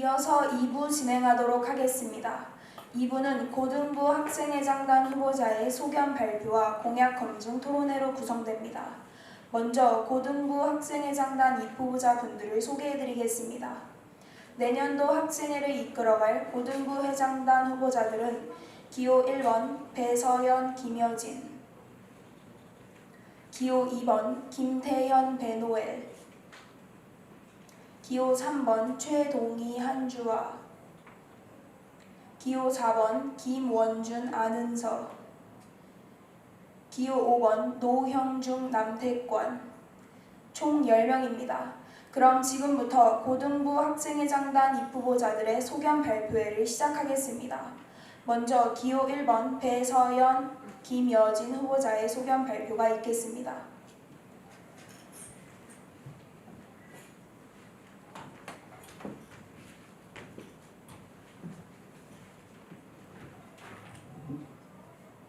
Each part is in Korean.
이어서 2부 진행하도록 하겠습니다. 2부는 고등부 학생회장단 후보자의 소견 발표와 공약 검증 토론회로 구성됩니다. 먼저 고등부 학생회장단 입후보자분들을 소개해드리겠습니다. 내년도 학생회를 이끌어갈 고등부 회장단 후보자들은 기호 1번 배서연, 김여진, 기호 2번 김태현, 배노엘, 기호 3번 최동희, 한주아, 기호 4번 김원준, 안은서, 기호 5번 노형중, 남태권, 총 10명입니다. 그럼 지금부터 고등부 학생회장단 입후보자들의 소견 발표회를 시작하겠습니다. 먼저 기호 1번 배서연, 김여진 후보자의 소견 발표가 있겠습니다.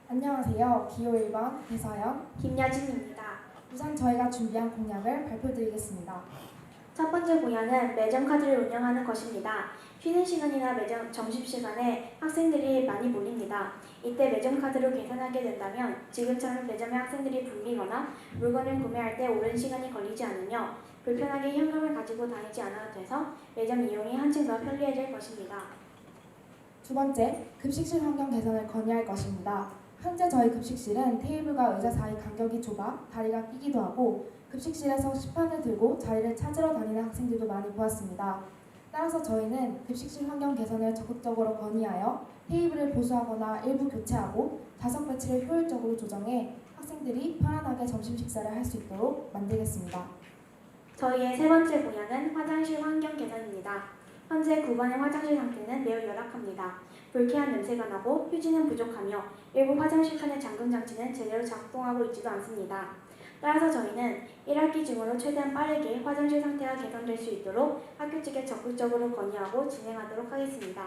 안녕하세요. 기호 1번 배서연, 김여진입니다. 우선 저희가 준비한 공약을 발표드리겠습니다. 첫 번째 공약은 매점 카드를 운영하는 것입니다. 쉬는 시간이나 매점 점심시간에 학생들이 많이 몰립니다. 이때 매점 카드로 계산하게 된다면 지금처럼 매점에 학생들이 붐비거나 물건을 구매할 때 오랜 시간이 걸리지 않으며 불편하게 현금을 가지고 다니지 않아도 돼서 매점 이용이 한층 더 편리해질 것입니다. 두 번째, 급식실 환경 개선을 건의할 것입니다. 현재 저희 급식실은 테이블과 의자 사이 간격이 좁아 다리가 끼기도 하고 급식실에서 식판을 들고 자리를 찾으러 다니는 학생들도 많이 보았습니다. 따라서 저희는 급식실 환경 개선을 적극적으로 건의하여 테이블을 보수하거나 일부 교체하고 좌석 배치를 효율적으로 조정해 학생들이 편안하게 점심 식사를 할 수 있도록 만들겠습니다. 저희의 세 번째 공약은 화장실 환경 개선입니다. 현재 9번의 화장실 상태는 매우 열악합니다. 불쾌한 냄새가 나고 휴지는 부족하며 일부 화장실 칸의 잠금 장치는 제대로 작동하고 있지도 않습니다. 따라서 저희는 1학기 중으로 최대한 빠르게 화장실 상태가 개선될 수 있도록 학교 측에 적극적으로 건의하고 진행하도록 하겠습니다.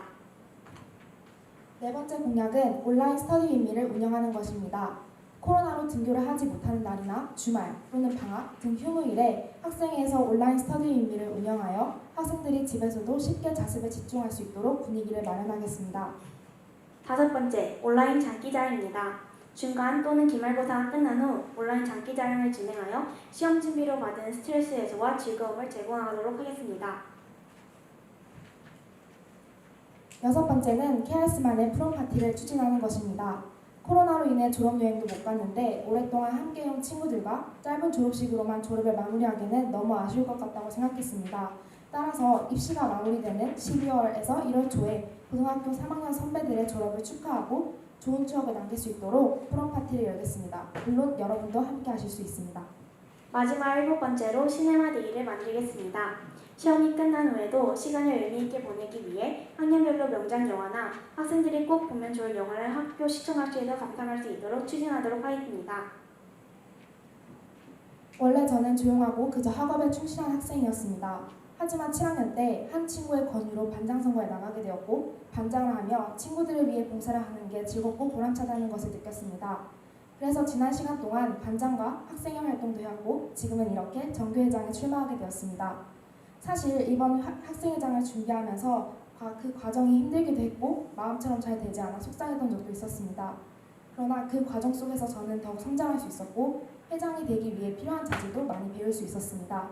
네 번째 공약은 온라인 스터디 윈미를 운영하는 것입니다. 코로나로 등교를 하지 못하는 날이나 주말 또는 방학 등 휴무일에 학생회에서 온라인 스터디 윈미를 운영하여 학생들이 집에서도 쉽게 자습에 집중할 수 있도록 분위기를 마련하겠습니다. 다섯 번째, 온라인 장기자랑입니다. 중간 또는 기말고사가 끝난 후 온라인 장기자랑을 진행하여 시험 준비로 받은 스트레스 해소와 즐거움을 제공하도록 하겠습니다. 여섯 번째는 KRS만의 프롬 파티를 추진하는 것입니다. 코로나로 인해 졸업여행도 못 갔는데 오랫동안 함께해온 친구들과 짧은 졸업식으로만 졸업을 마무리하기는 너무 아쉬울 것 같다고 생각했습니다. 따라서 입시가 마무리되는 12월에서 1월 초에 고등학교 3학년 선배들의 졸업을 축하하고 좋은 추억을 남길 수 있도록 프롬 파티를 열겠습니다. 물론 여러분도 함께 하실 수 있습니다. 마지막 일곱 번째로 시네마 데이를 만들겠습니다. 시험이 끝난 후에도 시간을 의미 있게 보내기 위해 학년별로 명작 영화나 학생들이 꼭 보면 좋을 영화를 학교 시청학교에서 감상할 수 있도록 추진하도록 하겠습니다. 원래 저는 조용하고 그저 학업에 충실한 학생이었습니다. 하지만 7학년 때 한 친구의 권유로 반장 선거에 나가게 되었고 반장을 하며 친구들을 위해 봉사를 하는 게 즐겁고 보람차다는 것을 느꼈습니다. 그래서 지난 시간 동안 반장과 학생회 활동도 해왔고 지금은 이렇게 정교회장에 출마하게 되었습니다. 사실 이번 학생회장을 준비하면서 그 과정이 힘들기도 했고 마음처럼 잘 되지 않아 속상했던 적도 있었습니다. 그러나 그 과정 속에서 저는 더욱 성장할 수 있었고 회장이 되기 위해 필요한 자질도 많이 배울 수 있었습니다.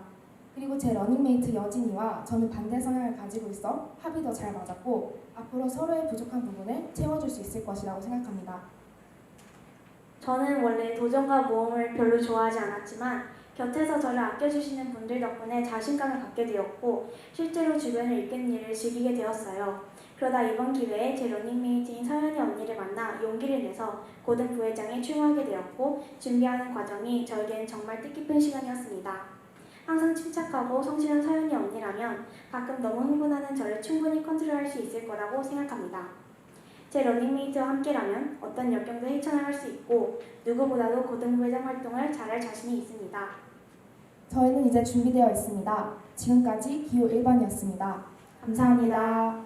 그리고 제 러닝메이트 여진이와 저는 반대 성향을 가지고 있어 합이 더 잘 맞았고 앞으로 서로의 부족한 부분을 채워줄 수 있을 것이라고 생각합니다. 저는 원래 도전과 모험을 별로 좋아하지 않았지만 곁에서 저를 아껴주시는 분들 덕분에 자신감을 갖게 되었고 실제로 주변을 이끄는 일을 즐기게 되었어요. 그러다 이번 기회에 제 러닝메이트인 서연이 언니를 만나 용기를 내서 고등부회장에 출마하게 되었고 준비하는 과정이 저에게는 정말 뜻깊은 시간이었습니다. 항상 침착하고 성실한 서연이 언니라면 가끔 너무 흥분하는 저를 충분히 컨트롤할 수 있을 거라고 생각합니다. 제 러닝메이트와 함께라면 어떤 역경도 헤쳐나갈 수 있고 누구보다도 고등부회장 활동을 잘할 자신이 있습니다. 저희는 이제 준비되어 있습니다. 지금까지 기호 1번이었습니다. 감사합니다.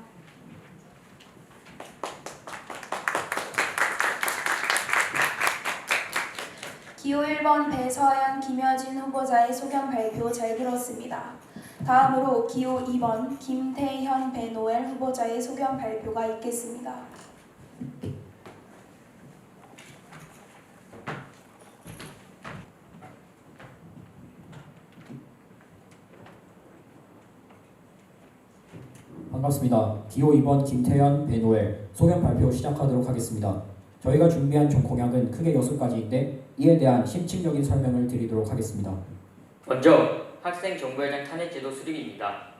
기호 1번 배서연, 김여진 후보자의 소견 발표 잘 들었습니다. 다음으로 기호 2번 김태현 배노엘 후보자의 소견 발표가 있겠습니다. 반갑습니다. 기호 2번 김태현, 배노엘 소견 발표 시작하도록 하겠습니다. 저희가 준비한 총 공약은 크게 6가지인데 이에 대한 심층적인 설명을 드리도록 하겠습니다. 먼저 학생 정부회장 탄핵제도 수립입니다.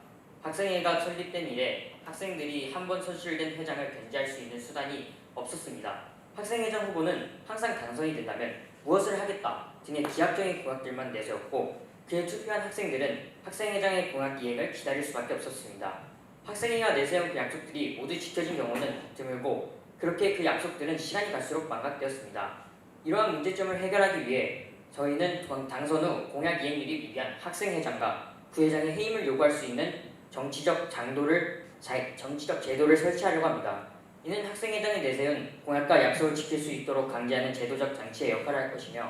학생회가 설립된 이래 학생들이 한 번 선출된 회장을 견제할 수 있는 수단이 없었습니다. 학생회장 후보는 항상 당선이 된다면 무엇을 하겠다 등의 기하적인 공약들만 내세웠고 그에 투표한 학생들은 학생회장의 공약 이행을 기다릴 수밖에 없었습니다. 학생회가 내세운 그 약속들이 모두 지켜진 경우는 드물고 그렇게 그 약속들은 시간이 갈수록 망각되었습니다. 이러한 문제점을 해결하기 위해 저희는 당선 후 공약 이행률이 미비한 학생회장과 부회장의 해임을 요구할 수 있는 정치적 제도를 설치하려고 합니다. 이는 학생회장이 내세운 공약과 약속을 지킬 수 있도록 강제하는 제도적 장치의 역할을 할 것이며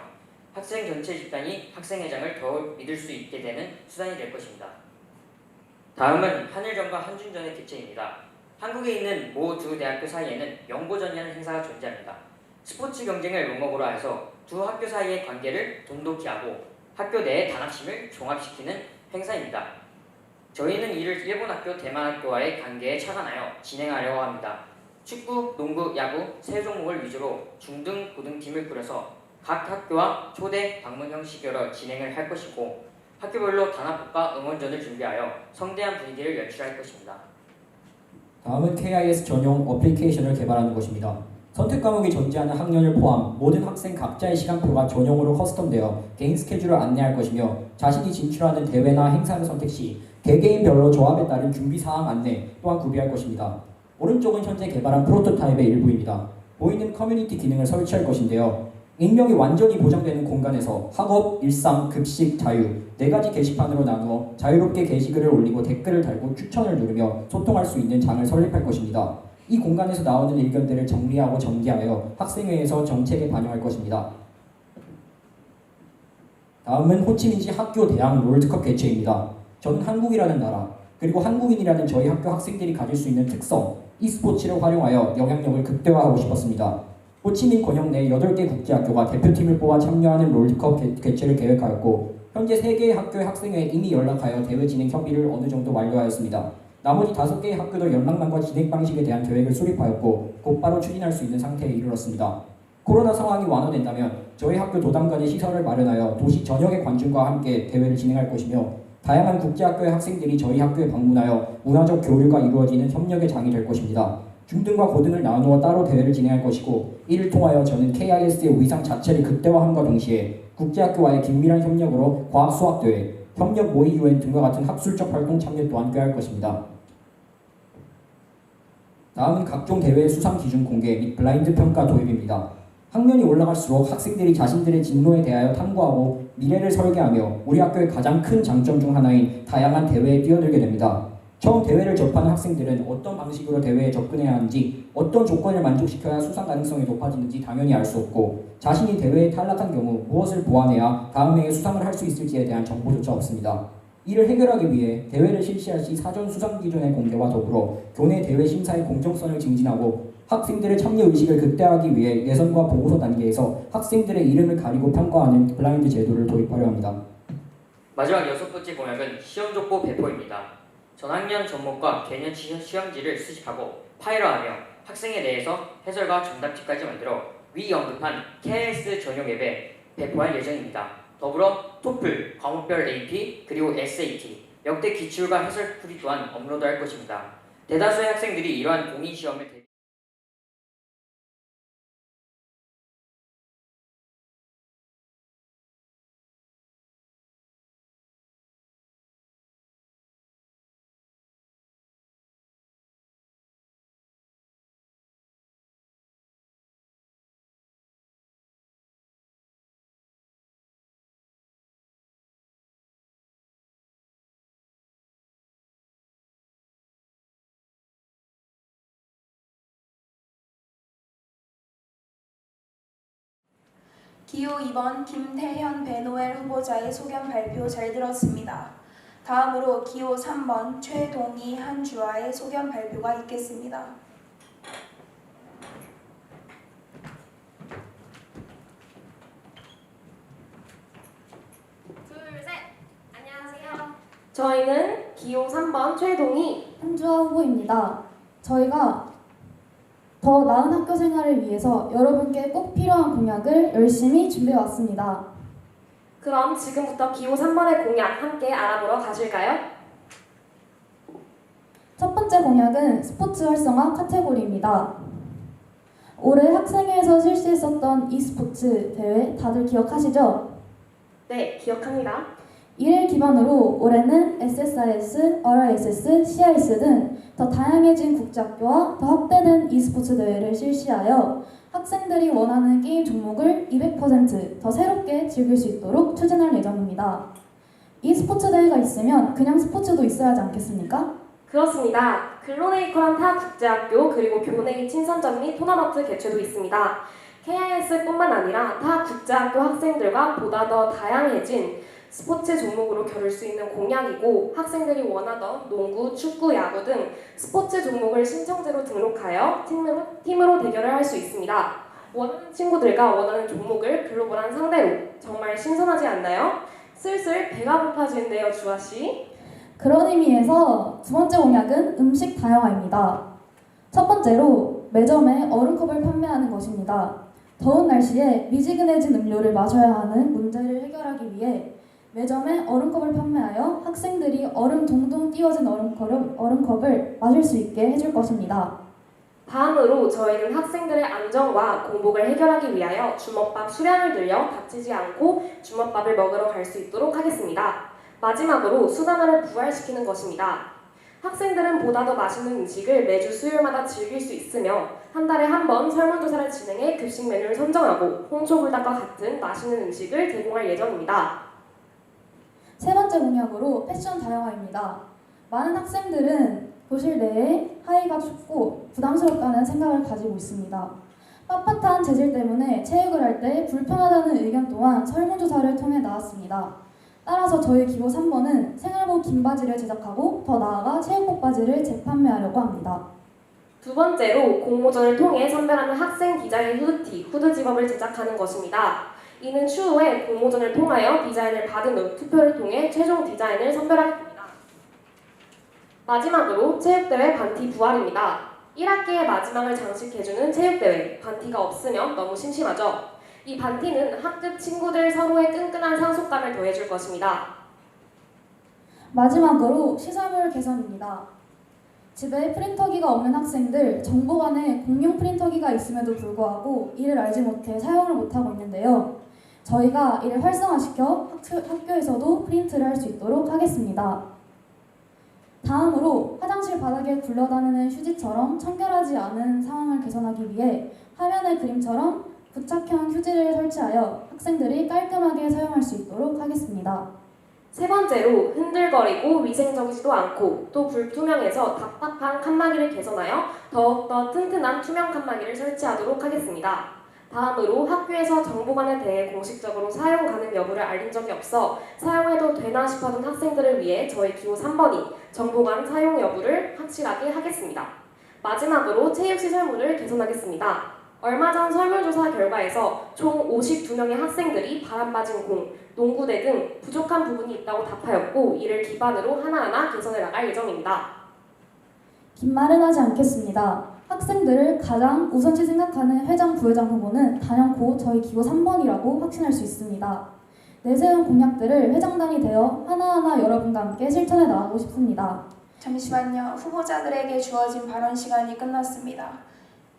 학생 전체 집단이 학생회장을 더 믿을 수 있게 되는 수단이 될 것입니다. 다음은 한일전과 한중전의 개최입니다. 한국에 있는 모 두 대학교 사이에는 영보전이라는 행사가 존재합니다. 스포츠 경쟁을 명목으로 해서 두 학교 사이의 관계를 돈독히 하고 학교 내의 단합심을 종합시키는 행사입니다. 저희는 이를 일본 학교, 대만 학교와의 관계에 착안하여 진행하려고 합니다. 축구, 농구, 야구 세 종목을 위주로 중등, 고등팀을 꾸려서 각 학교와 초대 방문 형식으로 진행을 할 것이고 학교별로 단합극과 응원전을 준비하여 성대한 분위기를 연출할 것입니다. 다음은 KIS 전용 어플리케이션을 개발하는 것입니다. 선택 과목이 존재하는 학년을 포함 모든 학생 각자의 시간표가 전용으로 커스텀되어 개인 스케줄을 안내할 것이며 자신이 진출하는 대회나 행사를 선택 시 개개인별로 조합에 따른 준비사항 안내 또한 구비할 것입니다. 오른쪽은 현재 개발한 프로토타입의 일부입니다. 보이는 커뮤니티 기능을 설치할 것인데요. 익명이 완전히 보장되는 공간에서 학업, 일상, 급식, 자유 4가지 게시판으로 나누어 자유롭게 게시글을 올리고 댓글을 달고 추천을 누르며 소통할 수 있는 장을 설립할 것입니다. 이 공간에서 나오는 의견들을 정리하고 전개하여 학생회에서 정책에 반영할 것입니다. 다음은 호치민시 학교 대학 롤드컵 개최입니다. 저는 한국이라는 나라, 그리고 한국인이라는 저희 학교 학생들이 가질 수 있는 특성, e스포츠를 활용하여 영향력을 극대화하고 싶었습니다. 호치민 권역 내 8개 국제학교가 대표팀을 뽑아 참여하는 롤드컵 개최를 계획하였고 현재 3개의 학교의 학생회에 이미 연락하여 대회 진행 협의를 어느 정도 완료하였습니다. 나머지 5개의 학교도 연락망과 진행 방식에 대한 계획을 수립하였고 곧바로 추진할 수 있는 상태에 이르렀습니다. 코로나 상황이 완화된다면 저희 학교 도담 간의 시설을 마련하여 도시 전역의 관중과 함께 대회를 진행할 것이며 다양한 국제학교의 학생들이 저희 학교에 방문하여 문화적 교류가 이루어지는 협력의 장이 될 것입니다. 중등과 고등을 나누어 따로 대회를 진행할 것이고 이를 통하여 저는 KIS의 위상 자체를 극대화함과 동시에 국제학교와의 긴밀한 협력으로 과학 수학대회, 협력 모의 유엔 등과 같은 학술적 활동 참여 또한 꾀할 것입니다. 다음은 각종 대회의 수상 기준 공개 및 블라인드 평가 도입입니다. 학년이 올라갈수록 학생들이 자신들의 진로에 대하여 탐구하고 미래를 설계하며 우리 학교의 가장 큰 장점 중 하나인 다양한 대회에 뛰어들게 됩니다. 처음 대회를 접하는 학생들은 어떤 방식으로 대회에 접근해야 하는지, 어떤 조건을 만족시켜야 수상 가능성이 높아지는지 당연히 알 수 없고 자신이 대회에 탈락한 경우 무엇을 보완해야 다음 해에 수상을 할 수 있을지에 대한 정보조차 없습니다. 이를 해결하기 위해 대회를 실시할 시 사전 수상 기준의 공개와 더불어 교내 대회 심사의 공정성을 증진하고 학생들의 참여 의식을 극대화하기 위해 예선과 보고서 단계에서 학생들의 이름을 가리고 평가하는 블라인드 제도를 도입하려 합니다. 마지막 6번째 공약은 시험족보 배포입니다. 전학년 전목과 개년 시험지를 수집하고 파일화하며 학생회 내에서 해설과 정답집까지 만들어 위 언급한 KIS 전용 앱에 배포할 예정입니다. 더불어 토플, 과목별 AP, 그리고 SAT, 역대 기출과 해설 풀이 또한 업로드할 것입니다. 대다수의 학생들이 이러한 공인시험을 기호 2번 김태현 배노엘 후보자의 소견 발표 잘 들었습니다. 다음으로 기호 3번 최동희 한주아의 소견 발표가 있겠습니다. 안녕하세요. 저희는 기호 3번 최동희. 한주아 후보입니다. 저희가 더 나은 학교 생활을 위해서 여러분께 꼭 필요한 공약을 열심히 준비해 왔습니다. 그럼 지금부터 기호 3번의 공약 함께 알아보러 가실까요? 첫 번째 공약은 스포츠 활성화 카테고리입니다. 올해 학생회에서 실시했었던 e스포츠 대회 다들 기억하시죠? 네, 기억합니다. 이를 기반으로 올해는 SSIS, RISS, CIS 등 더 다양해진 국제학교와 더 확대된 e스포츠 대회를 실시하여 학생들이 원하는 게임 종목을 200%더 새롭게 즐길 수 있도록 추진할 예정입니다. e스포츠 대회가 있으면 그냥 스포츠도 있어야 하지 않겠습니까? 그렇습니다. 글로네이커란 타 국제학교 그리고 교내 친선전 및 토너먼트 개최도 있습니다. KIS뿐만 아니라 타 국제학교 학생들과 보다 더 다양해진 스포츠 종목으로 겨룰 수 있는 공약이고 학생들이 원하던 농구, 축구, 야구 등 스포츠 종목을 신청제로 등록하여 팀으로 대결을 할 수 있습니다. 원하는 친구들과 원하는 종목을 글로벌한 상대로 정말 신선하지 않나요? 슬슬 배가 고파지는데요, 주아씨. 그런 의미에서 두 번째 공약은 음식 다양화입니다. 첫 번째로 매점에 얼음컵을 판매하는 것입니다. 더운 날씨에 미지근해진 음료를 마셔야 하는 문제를 해결하기 위해 매점에 얼음컵을 판매하여 학생들이 얼음 동동 띄워진 얼음컵을 마실 수 있게 해줄 것입니다. 다음으로 저희는 학생들의 안전과 공복을 해결하기 위하여 주먹밥 수량을 늘려 다치지 않고 주먹밥을 먹으러 갈 수 있도록 하겠습니다. 마지막으로 수다나를 부활시키는 것입니다. 학생들은 보다 더 맛있는 음식을 매주 수요일마다 즐길 수 있으며 한 달에 한 번 설문조사를 진행해 급식 메뉴를 선정하고 홍초불닭과 같은 맛있는 음식을 제공할 예정입니다. 세 번째 공약으로 패션 다양화입니다. 많은 학생들은 교실 내에 하의가 춥고 부담스럽다는 생각을 가지고 있습니다. 빳빳한 재질 때문에 체육을 할 때 불편하다는 의견 또한 설문조사를 통해 나왔습니다. 따라서 저희 기호 3번은 생활복 긴 바지를 제작하고 더 나아가 체육복 바지를 재판매하려고 합니다. 두 번째로 공모전을 통해 선별하는 학생 디자인 후드티, 후드 집업을 제작하는 것입니다. 이는 추후에 공모전을 통하여 디자인을 받은 후 투표를 통해 최종 디자인을 선별하겠습니다. 마지막으로 체육대회 반티 부활입니다. 1학기의 마지막을 장식해주는 체육대회, 반티가 없으면 너무 심심하죠? 이 반티는 학급 친구들 서로의 끈끈한 상속감을 더해줄 것입니다. 마지막으로 시설물 개선입니다. 집에 프린터기가 없는 학생들, 정보관에 공용 프린터기가 있음에도 불구하고 이를 알지 못해 사용을 못하고 있는데요. 저희가 이를 활성화시켜 학교에서도 프린트를 할 수 있도록 하겠습니다. 다음으로 화장실 바닥에 굴러다니는 휴지처럼 청결하지 않은 상황을 개선하기 위해 화면의 그림처럼 부착형 휴지를 설치하여 학생들이 깔끔하게 사용할 수 있도록 하겠습니다. 세 번째로 흔들거리고 위생적이지도 않고 또 불투명해서 답답한 칸막이를 개선하여 더욱더 튼튼한 투명 칸막이를 설치하도록 하겠습니다. 다음으로 학교에서 정보관에 대해 공식적으로 사용 가능 여부를 알린 적이 없어 사용해도 되나 싶어하는 학생들을 위해 저희 기호 3번이 정보관 사용 여부를 확실하게 하겠습니다. 마지막으로 체육시설물을 개선하겠습니다. 얼마 전 설문조사 결과에서 총 52명의 학생들이 바람맞은 공, 농구대 등 부족한 부분이 있다고 답하였고 이를 기반으로 하나하나 개선해 나갈 예정입니다. 긴 말은 하지 않겠습니다. 학생들을 가장 우선시 생각하는 회장, 부회장 후보는 단연코 저희 기호 3번이라고 확신할 수 있습니다. 내세운 공약들을 회장단이 되어 하나하나 여러분과 함께 실천해 나가고 싶습니다. 잠시만요. 후보자들에게 주어진 발언 시간이 끝났습니다.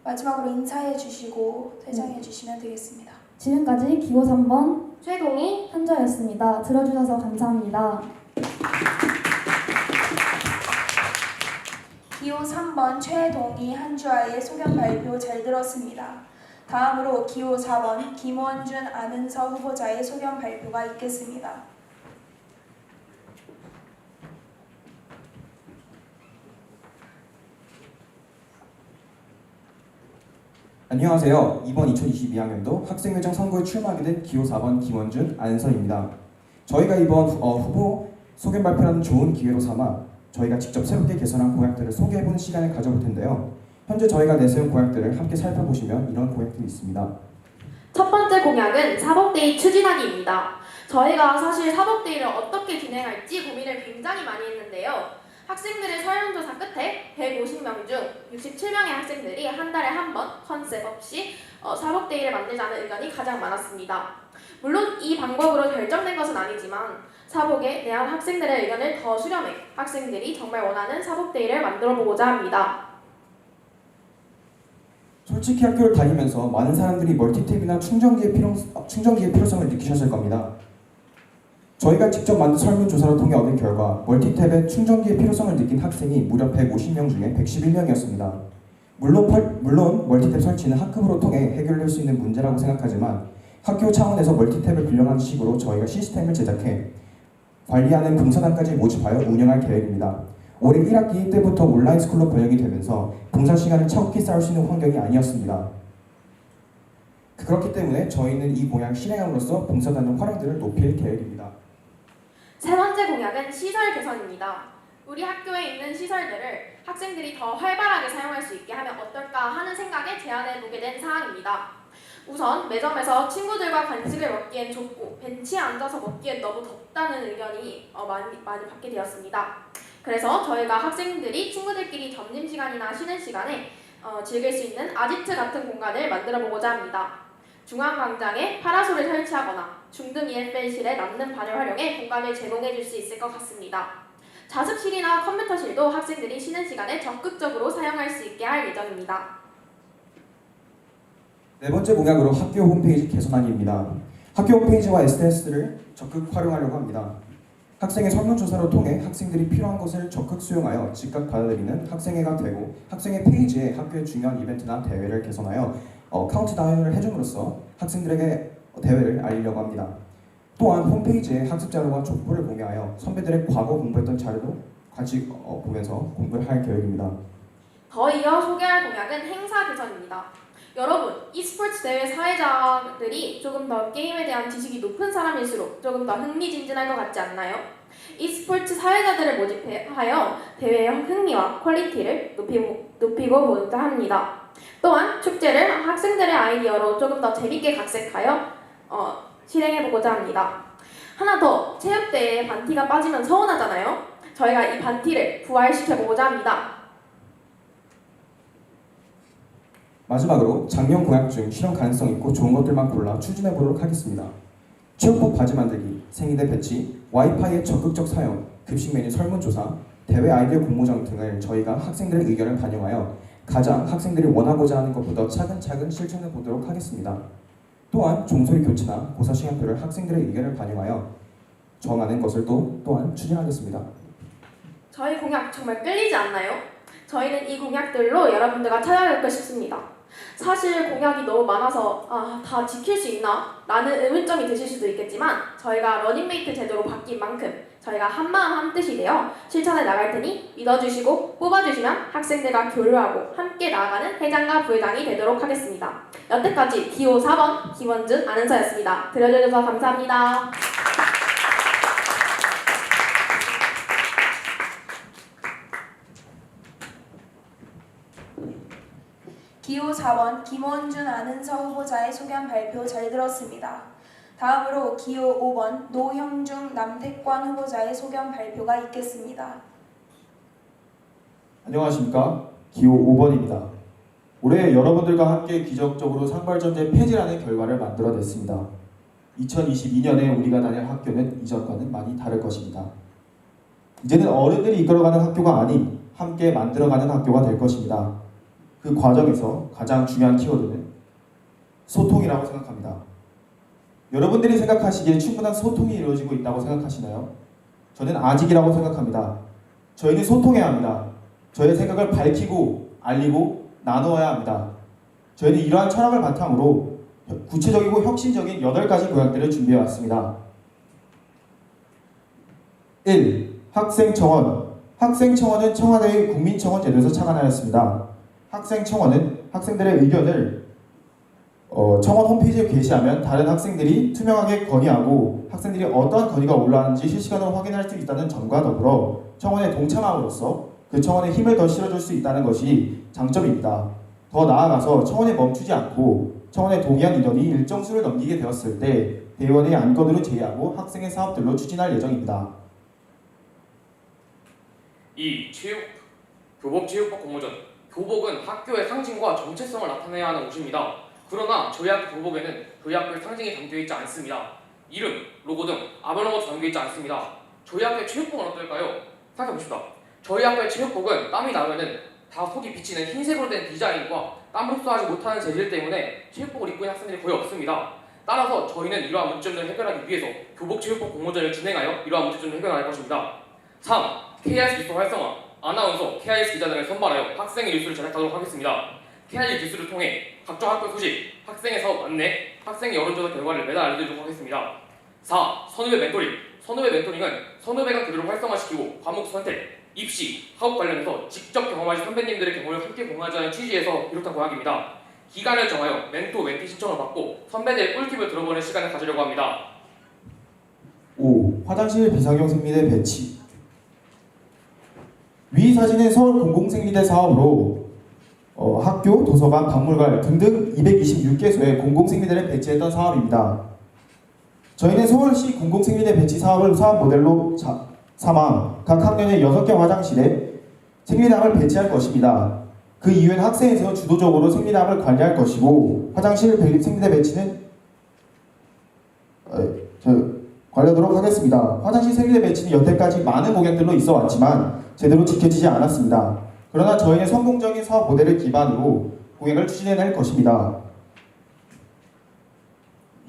마지막으로 인사해 주시고 퇴장해 주시면 되겠습니다. 지금까지 기호 3번 최동희 한주아였습니다. 들어주셔서 감사합니다. 기호 3번 최동희 한주아의 소견 발표 잘 들었습니다. 다음으로 기호 4번 김원준 안은서 후보자의 소견 발표가 있겠습니다. 안녕하세요. 이번 2022학년도 학생회장 선거에 출마하게 된 기호 4번 김원준 안서입니다. 저희가 이번 후보 소견 발표라는 좋은 기회로 삼아 저희가 직접 새롭게 개선한 공약들을 소개해보는 시간을 가져볼 텐데요. 현재 저희가 내세운 공약들을 함께 살펴보시면 이런 공약들이 있습니다. 첫 번째 공약은 사복데이 추진하기입니다. 저희가 사실 사복데이를 어떻게 진행할지 고민을 굉장히 많이 했는데요. 학생들의 설문조사 끝에 150명 중 67명의 학생들이 한 달에 한 번 컨셉 없이 사복데이를 만들자는 의견이 가장 많았습니다. 물론 이 방법으로 결정된 것은 아니지만 사복에 대한 학생들의 의견을 더 수렴해 학생들이 정말 원하는 사복데이를 만들어보고자 합니다. 솔직히 학교를 다니면서 많은 사람들이 멀티탭이나 충전기의 필요성을 느끼셨을 겁니다. 저희가 직접 만든 설문조사를 통해 얻은 결과 멀티탭의 충전기의 필요성을 느낀 학생이 무려 150명 중에 111명이었습니다. 물론 멀티탭 설치는 학급으로 통해 해결될 수 있는 문제라고 생각하지만 학교 차원에서 멀티탭을 빌려가는 식으로 저희가 시스템을 제작해 관리하는 봉사단까지 모집하여 운영할 계획입니다. 올해 1학기 때부터 온라인 스쿨로 번역이 되면서 봉사 시간을 차곡히 쌓을 수 있는 환경이 아니었습니다. 그렇기 때문에 저희는 이 공약을 실행함으로써 봉사단의 활용도를 높일 계획입니다. 세 번째 공약은 시설 개선입니다. 우리 학교에 있는 시설들을 학생들이 더 활발하게 사용할 수 있게 하면 어떨까 하는 생각에 제안해보게 된 사항입니다. 우선 매점에서 친구들과 간식을 먹기엔 좁고 벤치에 앉아서 먹기엔 너무 덥다는 의견이 많이 받게 되었습니다. 그래서 저희가 학생들이 친구들끼리 점심시간이나 쉬는 시간에 즐길 수 있는 아지트 같은 공간을 만들어보고자 합니다. 중앙광장에 파라솔을 설치하거나 중등 EFL실에 남는 반을 활용해 공간을 제공해줄 수 있을 것 같습니다. 자습실이나 컴퓨터실도 학생들이 쉬는 시간에 적극적으로 사용할 수 있게 할 예정입니다. 네 번째 공약으로 학교 홈페이지 개선하기입니다. 학교 홈페이지와 SNS를 적극 활용하려고 합니다. 학생의 설문조사를 통해 학생들이 필요한 것을 적극 수용하여 즉각 받아들이는 학생회가 되고 학생의 페이지에 학교의 중요한 이벤트나 대회를 개선하여 카운트다운을 해줌으로써 학생들에게 대회를 알리려고 합니다. 또한 홈페이지에 학습 자료와 족보를 공유하여 선배들의 과거 공부했던 자료도 같이 보면서 공부를 할 계획입니다. 더 이어 소개할 공약은 행사 개선입니다. 여러분, e스포츠 대회 사회자들이 조금 더 게임에 대한 지식이 높은 사람일수록 조금 더 흥미진진할 것 같지 않나요? e스포츠 사회자들을 모집하여 대회의 흥미와 퀄리티를 높이고 보고자 합니다. 또한 축제를 학생들의 아이디어로 조금 더 재밌게 각색하여 실행해보고자 합니다. 하나 더, 체육대회에 반티가 빠지면 서운하잖아요? 저희가 이 반티를 부활시켜보고자 합니다. 마지막으로 작년 공약 중 실현 가능성 있고 좋은 것들만 골라 추진해 보도록 하겠습니다. 체육복 바지 만들기, 생리대 배치, 와이파이의 적극적 사용, 급식 메뉴 설문조사, 대회 아이디어 공모전 등을 저희가 학생들의 의견을 반영하여 가장 학생들이 원하고자 하는 것보다 차근차근 실천해 보도록 하겠습니다. 또한 종소리 교체나 고사 시간표를 학생들의 의견을 반영하여 정하는 것을 또한 추진하겠습니다. 저희 공약 정말 끌리지 않나요? 저희는 이 공약들로 여러분들과 찾아뵙고 싶습니다. 사실 공약이 너무 많아서 다 지킬 수 있나? 라는 의문점이 드실 수도 있겠지만 저희가 러닝메이트 제도로 바뀐 만큼 저희가 한마음 한뜻이 되어 실천해 나갈 테니 믿어주시고 뽑아주시면 학생들과 교류하고 함께 나아가는 회장과 부회장이 되도록 하겠습니다. 여태까지 기호 4번 김원준 아나운서였습니다. 들어주셔서 감사합니다. 기호 4번 김원준 아는서 후보자의 소견 발표 잘 들었습니다. 다음으로 기호 5번 노형중 남태권 후보자의 소견 발표가 있겠습니다. 안녕하십니까. 기호 5번입니다. 올해 여러분들과 함께 기적적으로 상발전제 폐지라는 결과를 만들어냈습니다. 2022년에 우리가 다닐 학교는 이전과는 많이 다를 것입니다. 이제는 어른들이 이끌어가는 학교가 아닌 함께 만들어가는 학교가 될 것입니다. 그 과정에서 가장 중요한 키워드는 소통이라고 생각합니다. 여러분들이 생각하시기에 충분한 소통이 이루어지고 있다고 생각하시나요? 저는 아직이라고 생각합니다. 저희는 소통해야 합니다. 저의 생각을 밝히고 알리고 나누어야 합니다. 저희는 이러한 철학을 바탕으로 구체적이고 혁신적인 8가지 공약들을 준비해왔습니다. 1. 학생청원. 학생청원은 청와대의 국민청원 제도에서 착안하였습니다. 학생청원은 학생들의 의견을 청원 홈페이지에 게시하면 다른 학생들이 투명하게 건의하고 학생들이 어떠한 건의가 올라왔는지 실시간으로 확인할 수 있다는 점과 더불어 청원에 동참함으로써 그 청원에 힘을 더 실어줄 수 있다는 것이 장점입니다. 더 나아가서 청원에 멈추지 않고 청원에 동의한 인원이 일정 수를 넘기게 되었을 때 대의원의 안건으로 제의하고 학생의 사업들로 추진할 예정입니다. 2. 교복체육복 공모전. 교복은 학교의 상징과 정체성을 나타내야 하는 옷입니다. 그러나 저희 학교 교복에는 저희 학교의 상징이 담겨있지 않습니다. 이름, 로고 등 아무런 것도 담겨있지 않습니다. 저희 학교의 체육복은 어떨까요? 생각해봅시다. 저희 학교의 체육복은 땀이 나면은 다 속이 비치는 흰색으로 된 디자인과 땀을 흡수하지 못하는 재질 때문에 체육복을 입고 있는 학생들이 거의 없습니다. 따라서 저희는 이러한 문제점을 해결하기 위해서 교복체육복 공모전을 진행하여 이러한 문제점을 해결할 것입니다. 3. KIS 뉴스 활성화. 아나운서, KIS 기자들을 선발하여 학생의 뉴스를 제작하도록 하겠습니다. KIS 뉴스를 통해 각종 학교 소식, 학생의 사업 안내, 학생의 여론조사 결과를 매달 알려드리도록 하겠습니다. 4. 선후배 멘토링. 선후배 멘토링은 선후배가 그들을 활성화시키고 과목 선택, 입시, 학업 관련해서 직접 경험하신 선배님들의 경험을 함께 공유하자는 취지에서 비롯한 공약입니다. 기간을 정하여 멘티 신청을 받고 선배들의 꿀팁을 들어보는 시간을 가지려고 합니다. 5. 화장실 비상용 생리대 배치. 위 사진은 서울 공공생리대 사업으로 학교, 도서관, 박물관 등등 226개소의 공공생리대를 배치했던 사업입니다. 저희는 서울시 공공생리대 배치 사업을 사업 모델로 삼아 각 학년의 6개 화장실에 생리담을 배치할 것입니다. 그 이후엔 학생에서 주도적으로 생리담을 관리할 것이고 화장실 생리대 배치는 관리하도록 하겠습니다. 화장실 생리대 배치는 여태까지 많은 공약들로 있어 왔지만 제대로 지켜지지 않았습니다. 그러나 저희는 성공적인 사업 모델을 기반으로 공약을 추진해낼 것입니다.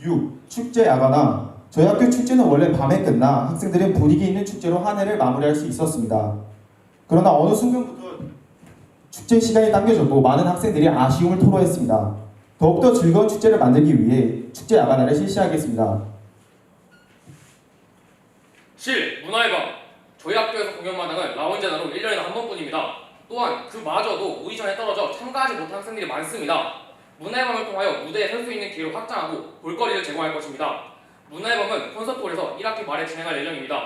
6. 축제 야간화. 저희 학교 축제는 원래 밤에 끝나 학생들은 분위기 있는 축제로 한 해를 마무리할 수 있었습니다. 그러나 어느 순간부터 축제 시간이 당겨졌고 많은 학생들이 아쉬움을 토로했습니다. 더욱더 즐거운 축제를 만들기 위해 축제 야간화를 실시하겠습니다. 7. 문화의 밤. 저희 학교에서 공연마당은 라운지나로 1년에 한 번뿐입니다. 또한 그마저도 오디션에 떨어져 참가하지 못한 학생들이 많습니다. 문화의 밤을 통하여 무대에 설 수 있는 기회를 확장하고 볼거리를 제공할 것입니다. 문화의 밤은 콘서트홀에서 1학기 말에 진행할 예정입니다.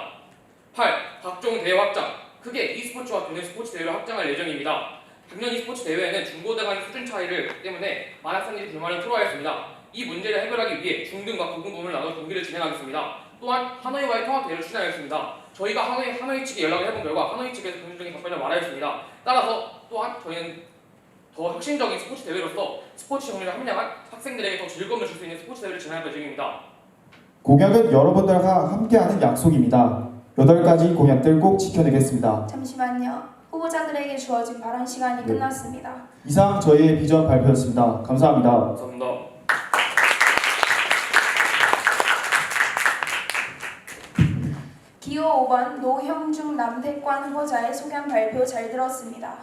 8. 각종 대회 확장. 크게 e스포츠와 교내 스포츠 대회를 확장할 예정입니다. 작년 e스포츠 대회에는 중고대 간 수준 차이를 때문에 많은 학생들이 불만을 토로하였습니다. 이 문제를 해결하기 위해 중등과 고등부문을 나눠 경기를 진행하겠습니다. 또한 하노이와의 통합 대회를 추진하겠습니다. 저희가 하노이 측에 연락을 해본 결과 하노이 측에서 긍정적인 답변을 말하였습니다. 따라서 또한 저희는 더 혁신적인 스포츠 대회로서 스포츠 정리를 함량한 학생들에게 더 즐거움을 줄 수 있는 스포츠 대회를 진행할 예정입니다. 공약은 여러분들과 함께하는 약속입니다. 8가지 공약들 꼭 지켜내겠습니다. 잠시만요. 후보자들에게 주어진 발언 시간이 끝났습니다. 이상 저희의 비전 발표였습니다. 감사합니다. 감사합니다. 기호 5번 노형중 남태관 후보자의 소견 발표 잘 들었습니다.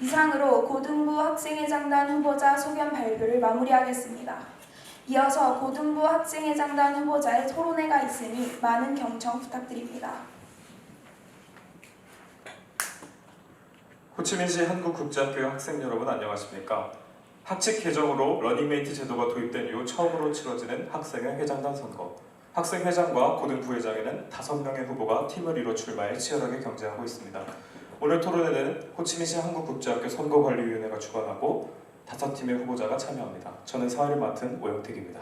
이상으로 고등부 학생회장단 후보자 소견 발표를 마무리하겠습니다. 이어서 고등부 학생회장단 후보자의 토론회가 있으니 많은 경청 부탁드립니다. 호치민시 한국국제학교 학생 여러분 안녕하십니까? 학칙 개정으로 러닝메이트 제도가 도입된 이후 처음으로 치러지는 학생회 회장단 선거. 학생회장과 고등부회장에는 5명의 후보가 팀을 이뤄 출마해 치열하게 경쟁하고 있습니다. 오늘 토론회는 호치민시 한국국제학교 선거관리위원회가 주관하고 5팀의 후보자가 참여합니다. 저는 사회를 맡은 오영택입니다.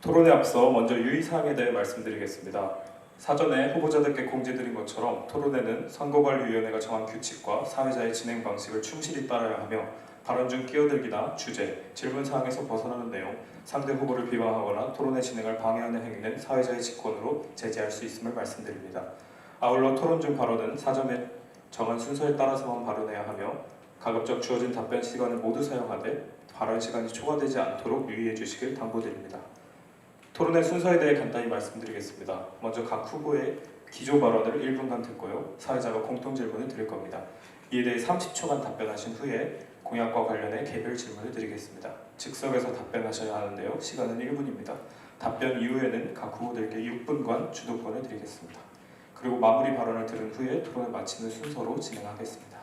토론에 앞서 먼저 유의사항에 대해 말씀드리겠습니다. 사전에 후보자들께 공지드린 것처럼 토론회는 선거관리위원회가 정한 규칙과 사회자의 진행 방식을 충실히 따라야 하며 발언 중 끼어들기나 주제, 질문사항에서 벗어나는 내용, 상대 후보를 비방하거나 토론회 진행을 방해하는 행위는 사회자의 직권으로 제재할 수 있음을 말씀드립니다. 아울러 토론 중 발언은 사전에 정한 순서에 따라서만 발언해야 하며 가급적 주어진 답변 시간을 모두 사용하되 발언 시간이 초과되지 않도록 유의해 주시길 당부드립니다. 토론회 순서에 대해 간단히 말씀드리겠습니다. 먼저 각 후보의 기조 발언을 1분간 듣고요. 사회자가 공통 질문을 드릴 겁니다. 이에 대해 30초간 답변하신 후에 공약과 관련해 개별 질문을 드리겠습니다. 즉석에서 답변하셔야 하는데요. 시간은 1분입니다. 답변 이후에는 각 후보들께 6분간 주도권을 드리겠습니다. 그리고 마무리 발언을 들은 후에 토론을 마치는 순서로 진행하겠습니다.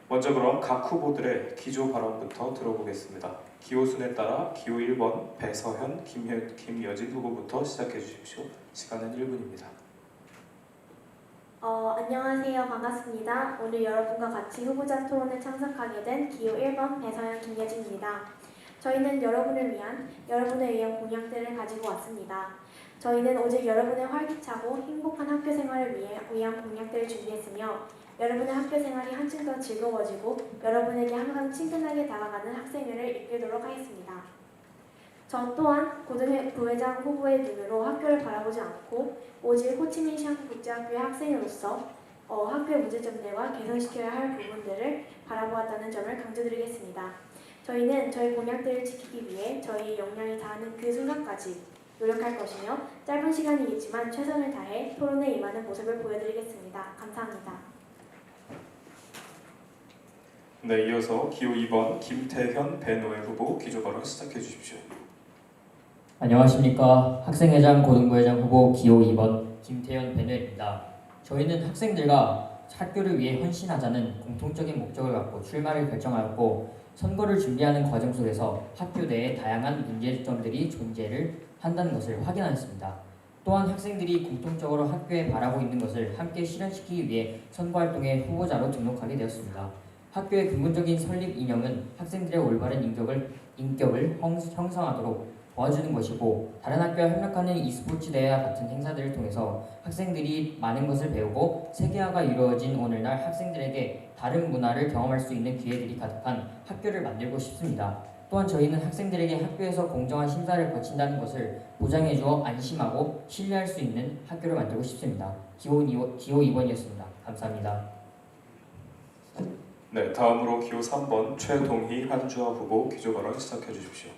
먼저 그럼 각 후보들의 기조 발언부터 들어보겠습니다. 기호 순에 따라 기호 1번 배서현, 김여진 후보부터 시작해 주십시오. 시간은 1분입니다. 안녕하세요. 반갑습니다. 오늘 여러분과 같이 후보자 토론에 참석하게 된 기호 1번 배서현 김예진입니다. 저희는 여러분을 위한 공약들을 가지고 왔습니다. 저희는 오직 여러분의 활기차고 행복한 학교 생활을 위한 공약들을 준비했으며 여러분의 학교 생활이 한층 더 즐거워지고 여러분에게 항상 친근하게 다가가는 학생회를 이끌도록 하겠습니다. 저 또한 부회장 후보의 눈으로 학교를 바라보지 않고 오직 호치민시향 국제학교의 학생으로서 학교의 문제점들과 개선시켜야 할 부분들을 바라보았다는 점을 강조드리겠습니다. 저희는 저희 공약들을 지키기 위해 저희 역량이 닿는 그 순간까지 노력할 것이며 짧은 시간이겠지만 최선을 다해 토론에 임하는 모습을 보여드리겠습니다. 감사합니다. 네, 이어서 기호 2번 김태현, 배노엘 후보 기조 발언 시작해 주십시오. 안녕하십니까. 학생회장, 고등부회장 후보 기호 2번 김태현 배노엘입니다. 저희는 학생들과 학교를 위해 헌신하자는 공통적인 목적을 갖고 출마를 결정하였고 선거를 준비하는 과정 속에서 학교 내에 다양한 문제점들이 존재를 한다는 것을 확인하였습니다. 또한 학생들이 공통적으로 학교에 바라고 있는 것을 함께 실현시키기 위해 선거활동의 후보자로 등록하게 되었습니다. 학교의 근본적인 설립 이념은 학생들의 올바른 인격을 형성하도록 도와주는 것이고 다른 학교와 협력하는 e스포츠 대회와 같은 행사들을 통해서 학생들이 많은 것을 배우고 세계화가 이루어진 오늘날 학생들에게 다른 문화를 경험할 수 있는 기회들이 가득한 학교를 만들고 싶습니다. 또한 저희는 학생들에게 학교에서 공정한 심사를 거친다는 것을 보장해주어 안심하고 신뢰할 수 있는 학교를 만들고 싶습니다. 기호 2번이었습니다. 감사합니다. 네, 다음으로 기호 3번 최동희, 한주아 후보 기조 발언 시작해 주십시오.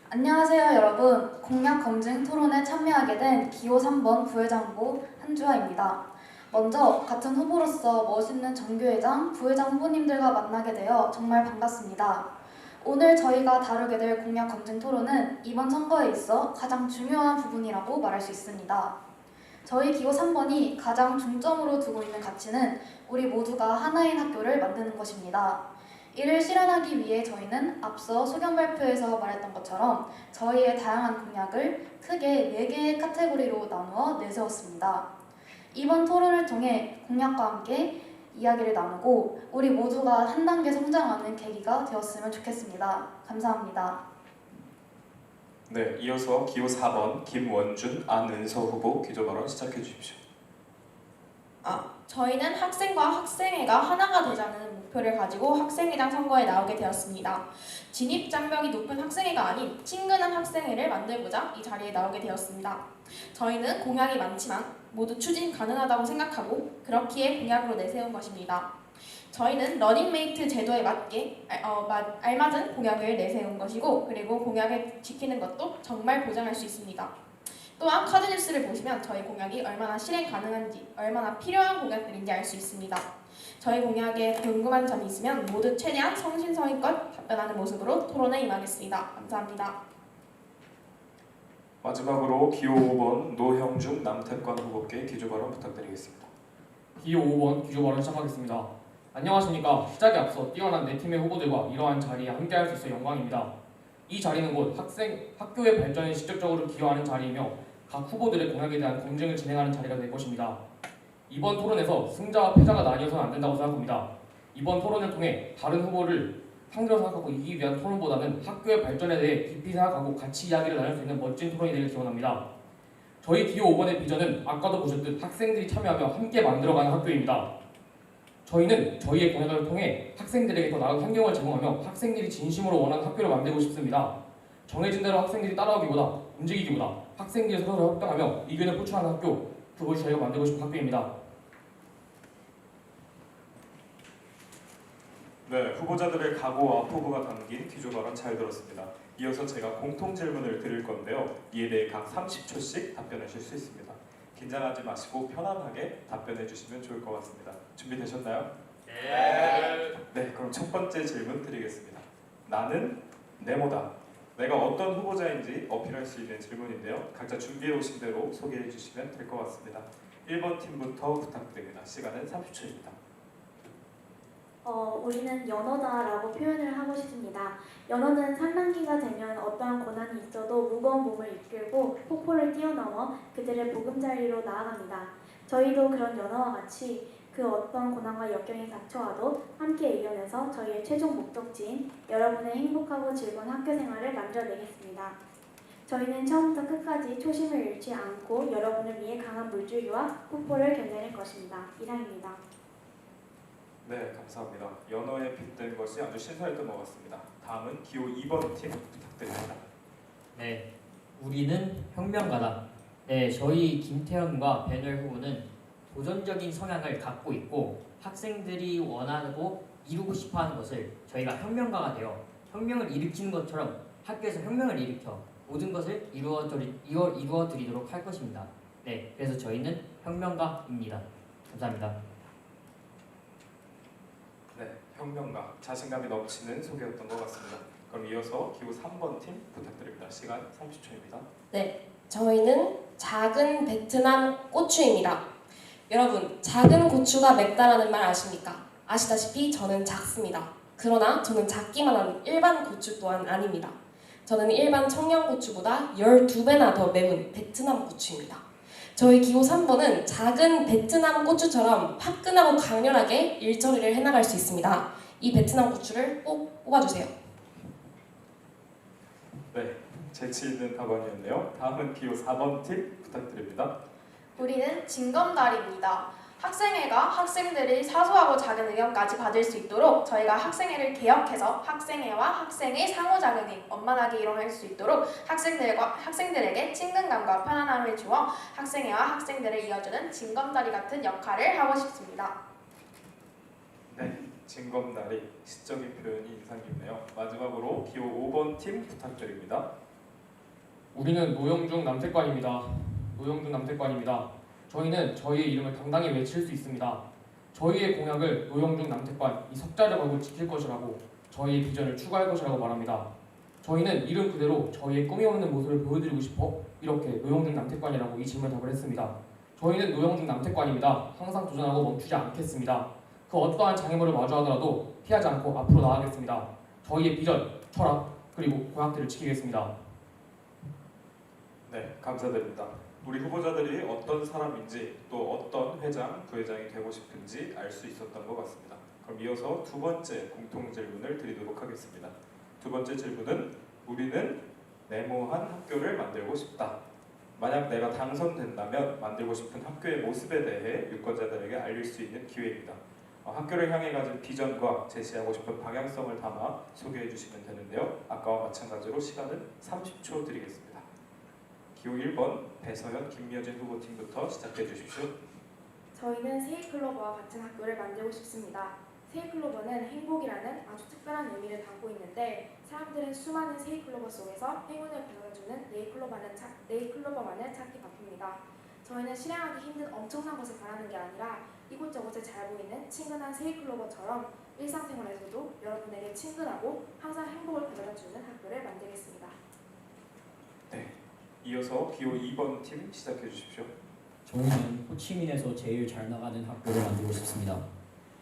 안녕하세요 여러분. 공약 검증 토론에 참여하게 된 기호 3번 부회장 후보 한주아입니다. 먼저 같은 후보로서 멋있는 정교회장, 부회장 후보님들과 만나게 되어 정말 반갑습니다. 오늘 저희가 다루게 될 공약 검증 토론은 이번 선거에 있어 가장 중요한 부분이라고 말할 수 있습니다. 저희 기호 3번이 가장 중점으로 두고 있는 가치는 우리 모두가 하나인 학교를 만드는 것입니다. 이를 실현하기 위해 저희는 앞서 소견 발표에서 말했던 것처럼 저희의 다양한 공약을 크게 4개의 카테고리로 나누어 내세웠습니다. 이번 토론을 통해 공약과 함께 이야기를 나누고 우리 모두가 한 단계 성장하는 계기가 되었으면 좋겠습니다. 감사합니다. 네, 이어서 기호 4번 김원준, 안은서 후보 기조 발언 시작해 주십시오. 저희는 학생과 학생회가 하나가 되자는 목표를 가지고 학생회장 선거에 나오게 되었습니다. 진입장벽이 높은 학생회가 아닌 친근한 학생회를 만들고자 이 자리에 나오게 되었습니다. 저희는 공약이 많지만 모두 추진 가능하다고 생각하고 그렇기에 공약으로 내세운 것입니다. 저희는 러닝메이트 제도에 맞게 알맞은 공약을 내세운 것이고 그리고 공약을 지키는 것도 정말 보장할 수 있습니다. 또한 카드뉴스를 보시면 저희 공약이 얼마나 실행 가능한지 얼마나 필요한 공약들인지 알 수 있습니다. 저희 공약에 궁금한 점이 있으면 모두 최대한 성심성의껏 답변하는 모습으로 토론에 임하겠습니다. 감사합니다. 마지막으로 기호 5번 노형중, 남태관 후보께 기조 발언 부탁드리겠습니다. 기호 5번 기조 발언 시작하겠습니다. 안녕하십니까. 시작에 앞서 뛰어난 네 팀의 후보들과 이러한 자리에 함께할 수 있어 영광입니다. 이 자리는 곧 학교의 발전에 직접적으로 기여하는 자리이며 각 후보들의 공약에 대한 검증을 진행하는 자리가 될 것입니다. 이번 토론에서 승자와 패자가 나뉘어서는 안 된다고 생각합니다. 이번 토론을 통해 다른 후보를 상대로 생각하고 이기기 위한 토론보다는 학교의 발전에 대해 깊이 생각하고 같이 이야기를 나눌 수 있는 멋진 토론이 되길 기원합니다. 저희 기호 5번의 비전은 아까도 보셨듯 학생들이 참여하며 함께 만들어가는 학교입니다. 저희는 저희의 공약을 통해 학생들에게 더 나은 환경을 제공하며 학생들이 진심으로 원하는 학교를 만들고 싶습니다. 정해진 대로 학생들이 따라오기보다 움직이기보다 학생들이 서로 협동하며 의견을 표출하는 학교, 그것이 저희가 만들고 싶은 학교입니다. 네, 후보자들의 각오와 포부가 담긴 기조 발언 잘 들었습니다. 이어서 제가 공통 질문을 드릴 건데요. 이에 대해 각 30초씩 답변하실 수 있습니다. 긴장하지 마시고 편안하게 답변해 주시면 좋을 것 같습니다. 준비되셨나요? 네. 네, 그럼 첫 번째 질문 드리겠습니다. 나는 네모다. 내가 어떤 후보자인지 어필할 수 있는 질문인데요. 각자 준비해 오신 대로 소개해 주시면 될 것 같습니다. 1번 팀부터 부탁드립니다. 시간은 30초입니다. 우리는 연어다라고 표현을 하고 싶습니다. 연어는 산란기가 되면 어떠한 고난이 있어도 무거운 몸을 이끌고 폭포를 뛰어넘어 그들의 보금자리로 나아갑니다. 저희도 그런 연어와 같이 그 어떤 고난과 역경이 닥쳐와도 함께 이겨내서 저희의 최종 목적지인 여러분의 행복하고 즐거운 학교 생활을 만들어내겠습니다. 저희는 처음부터 끝까지 초심을 잃지 않고 여러분을 위해 강한 물줄기와 폭포를 견뎌낼 것입니다. 이상입니다. 네, 감사합니다. 연어에 빗댄 것이 아주 신선했던 것 같습니다. 다음은 기호 2번 팀 부탁드립니다. 네, 우리는 혁명가다. 네, 저희 김태현과 배열 후보는 도전적인 성향을 갖고 있고 학생들이 원하고 이루고 싶어하는 것을 저희가 혁명가가 되어 혁명을 일으키는 것처럼 학교에서 혁명을 일으켜 모든 것을 이루어 드리도록 할 것입니다. 네, 그래서 저희는 혁명가입니다. 감사합니다. 네, 혁명가, 자신감이 넘치는 소개였던 것 같습니다. 그럼 이어서 기호 3번 팀 부탁드립니다. 시간 30초입니다. 네, 저희는 작은 베트남 고추입니다. 여러분, 작은 고추가 맵다라는 말 아십니까? 아시다시피 저는 작습니다. 그러나 저는 작기만 한 일반 고추 또한 아닙니다. 저는 일반 청양고추보다 12배나 더 매운 베트남 고추입니다. 저희 기호 3번은 작은 베트남 고추처럼 화끈하고 강렬하게 일처리를 해나갈 수 있습니다. 이 베트남 고추를 꼭 뽑아주세요. 네, 재치 있는 답안이었네요. 다음은 기호 4번 팀 부탁드립니다. 우리는 징검다리입니다. 학생회가 학생들이 사소하고 작은 의견까지 받을 수 있도록 저희가 학생회를 개혁해서 학생회와 학생의 상호작용이 원만하게 일어날 수 있도록 학생들에게 친근감과 편안함을 주어 학생회와 학생들을 이어주는 징검다리 같은 역할을 하고 싶습니다. 네, 징검다리, 시적인 표현이 인상 깊네요. 마지막으로 기호 5번 팀 부탁드립니다. 우리는 노영중 남태관입니다. 노영중 남태관입니다. 저희는 저희의 이름을 당당히 외칠 수 있습니다. 저희의 공약을 노영중 남태관 이 석자를 걸고 지킬 것이라고 저희의 비전을 추구할 것이라고 말합니다. 저희는 이름 그대로 저희의 꿈이 없는 모습을 보여드리고 싶어 이렇게 노영중 남태관이라고 이 질문답을 했습니다. 저희는 노영중 남태관입니다. 항상 도전하고 멈추지 않겠습니다. 그 어떠한 장애물을 마주하더라도 피하지 않고 앞으로 나아가겠습니다. 저희의 비전, 철학, 그리고 공약들을 지키겠습니다. 네, 감사드립니다. 우리 후보자들이 어떤 사람인지 또 어떤 회장, 부회장이 되고 싶은지 알 수 있었던 것 같습니다. 그럼 이어서 두 번째 공통 질문을 드리도록 하겠습니다. 두 번째 질문은 우리는 네모한 학교를 만들고 싶다. 만약 내가 당선된다면 만들고 싶은 학교의 모습에 대해 유권자들에게 알릴 수 있는 기회입니다. 학교를 향해 가진 비전과 제시하고 싶은 방향성을 담아 소개해 주시면 되는데요. 아까와 마찬가지로 시간은 30초 드리겠습니다. 기호 1번 배서연, 김여진 후보팀부터 시작해 주십시오. 저희는 세이클로버와 같은 학교를 만들고 싶습니다. 세이클로버는 행복이라는 아주 특별한 의미를 담고 있는데 사람들은 수많은 세이클로버 속에서 행운을 불러주는 네이클로버만을 찾기 바쁩니다. 저희는 실행하기 힘든 엄청난 것을 바라는 게 아니라 이곳저곳에 잘 보이는 친근한 세이클로버처럼 일상생활에서도 여러분에게 친근하고 항상 행복을 가져다주는 학교를 만들겠습니다. 네, 이어서 기호 2번 팀 시작해 주십시오. 저희는 호치민에서 제일 잘 나가는 학교를 만들고 싶습니다.